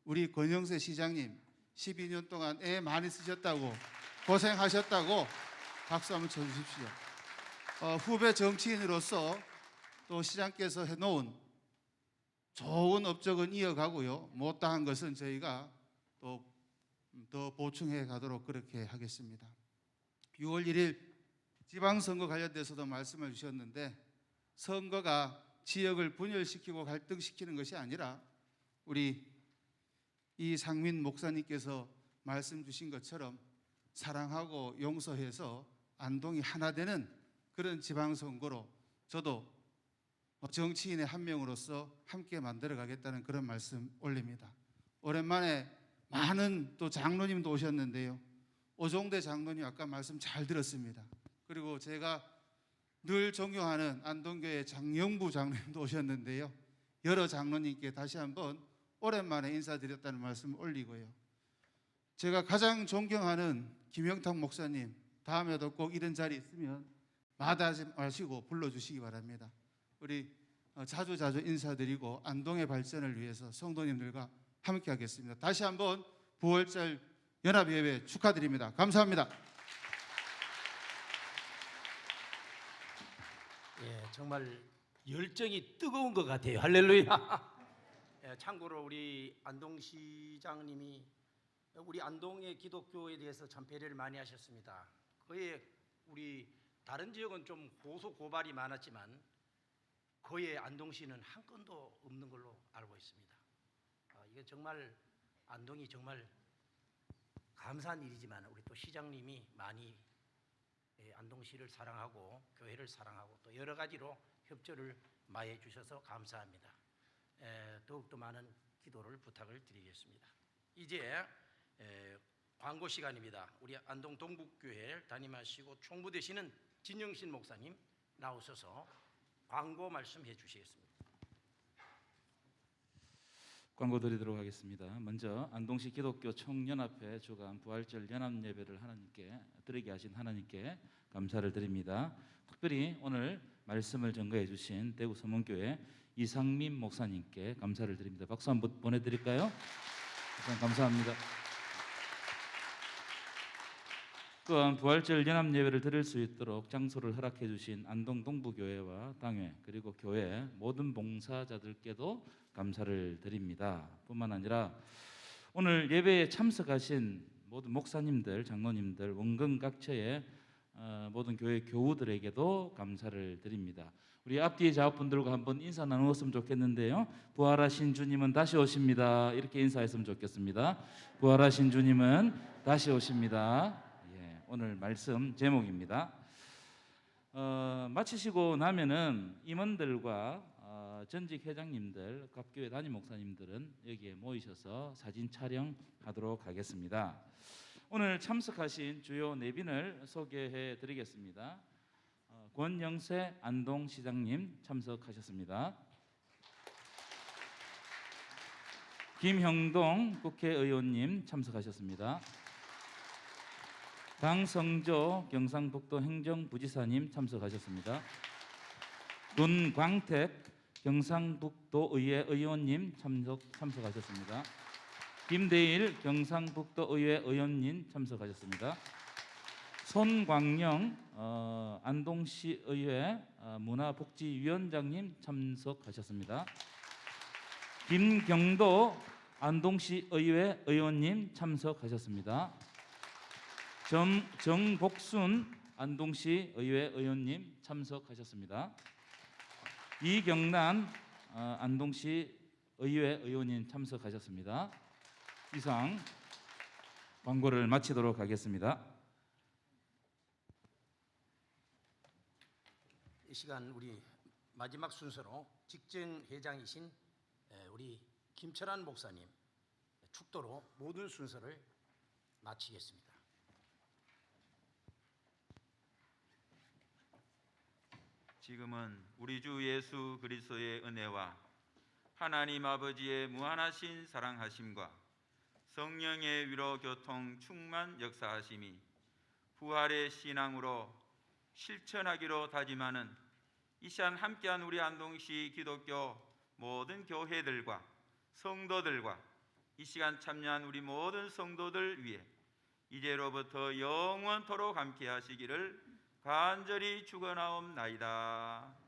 우리 권영세 시장님 12년 동안 애 많이 쓰셨다고 고생하셨다고 박수 한번 쳐주십시오. 후배 정치인으로서 또 시장께서 해놓은 좋은 업적은 이어가고요. 못다한 것은 저희가 또 더 보충해 가도록 그렇게 하겠습니다. 6월 1일 지방선거 관련돼서도 말씀을 주셨는데 선거가 지역을 분열시키고 갈등시키는 것이 아니라 우리 이상민 목사님께서 말씀 주신 것처럼 사랑하고 용서해서 안동이 하나 되는 그런 지방선거로 저도 정치인의 한 명으로서 함께 만들어가겠다는 그런 말씀 올립니다. 오랜만에 많은 또 장로님도 오셨는데요. 오종대 장로님 아까 말씀 잘 들었습니다. 그리고 제가 늘 존경하는 안동교회 장영부 장로님도 오셨는데요. 여러 장로님께 다시 한번 오랜만에 인사드렸다는 말씀 올리고요. 제가 가장 존경하는 김영탁 목사님 다음에도 꼭 이런 자리 있으면 마다하지 마시고 불러주시기 바랍니다. 우리 자주 인사드리고 안동의 발전을 위해서 성도님들과 함께 하겠습니다. 다시 한번 부활절 연합예배 축하드립니다. 감사합니다. 예, 정말 열정이 뜨거운 것 같아요. 할렐루야. 예, 참고로 우리 안동시장님이 우리 안동의 기독교에 대해서 참 배려를 많이 하셨습니다. 거의 우리 다른 지역은 좀 고소 고발이 많았지만 거의 안동시는 한 건도 없는 걸로 알고 있습니다. 이게 정말 안동이 정말 감사한 일이지만 우리 또 시장님이 많이 안동시를 사랑하고 교회를 사랑하고 또 여러 가지로 협조를 많이 해주셔서 감사합니다. 더욱더 많은 기도를 부탁을 드리겠습니다. 이제 광고 시간입니다. 우리 안동 동북교회 담임하시고 총무되시는 진영신 목사님 나오셔서 광고 말씀해 주시겠습니다. 광고 드리도록 하겠습니다. 먼저 안동시 기독교 총연합회 주관 부활절 연합예배를 하나님께 드리게 하신 하나님께 감사를 드립니다. 특별히 오늘 말씀을 전거해 주신 대구 서문교회 이상민 목사님께 감사를 드립니다. 박수 한번 보내드릴까요? 감사합니다. 또한 부활절 연합예배를 드릴 수 있도록 장소를 허락해 주신 안동 동부교회와 당회 그리고 교회 모든 봉사자들께도 감사를 드립니다. 뿐만 아니라 오늘 예배에 참석하신 모든 목사님들, 장로님들, 원근 각처의 모든 교회 교우들에게도 감사를 드립니다. 우리 앞뒤 좌우분들과 한번 인사 나누었으면 좋겠는데요. 부활하신 주님은 다시 오십니다. 이렇게 인사했으면 좋겠습니다. 부활하신 주님은 다시 오십니다. 오늘 말씀 제목입니다. 마치시고 나면은 임원들과 전직 회장님들, 각 교회 담임 목사님들은 여기에 모이셔서 사진 촬영하도록 하겠습니다. 오늘 참석하신 주요 내빈을 소개해 드리겠습니다. 권영세 안동시장님 참석하셨습니다. 김형동 국회의원님 참석하셨습니다. 강성조 경상북도 행정부지사님 참석하셨습니다. 군광택 경상북도의회 의원님 참석하셨습니다. 김대일 경상북도의회 의원님 참석하셨습니다. 손광영 안동시의회 문화복지위원장님 참석하셨습니다. 김경도 안동시의회 의원님 참석하셨습니다. 정복순 안동시의회 의원님 참석하셨습니다. 이경란 안동시의회 의원님 참석하셨습니다. 이상 광고를 마치도록 하겠습니다. 이 시간 우리 마지막 순서로 직전회장이신 우리 김철환 목사님 축도로 모든 순서를 마치겠습니다. 지금은 우리 주 예수 그리스도의 은혜와 하나님 아버지의 무한하신 사랑하심과 성령의 위로 교통 충만 역사하심이 부활의 신앙으로 실천하기로 다짐하는 이 시간 함께한 우리 안동시 기독교 모든 교회들과 성도들과 이 시간 참여한 우리 모든 성도들 위해 이제로부터 영원토록 함께 하시기를 간절히 축원하옵나이다.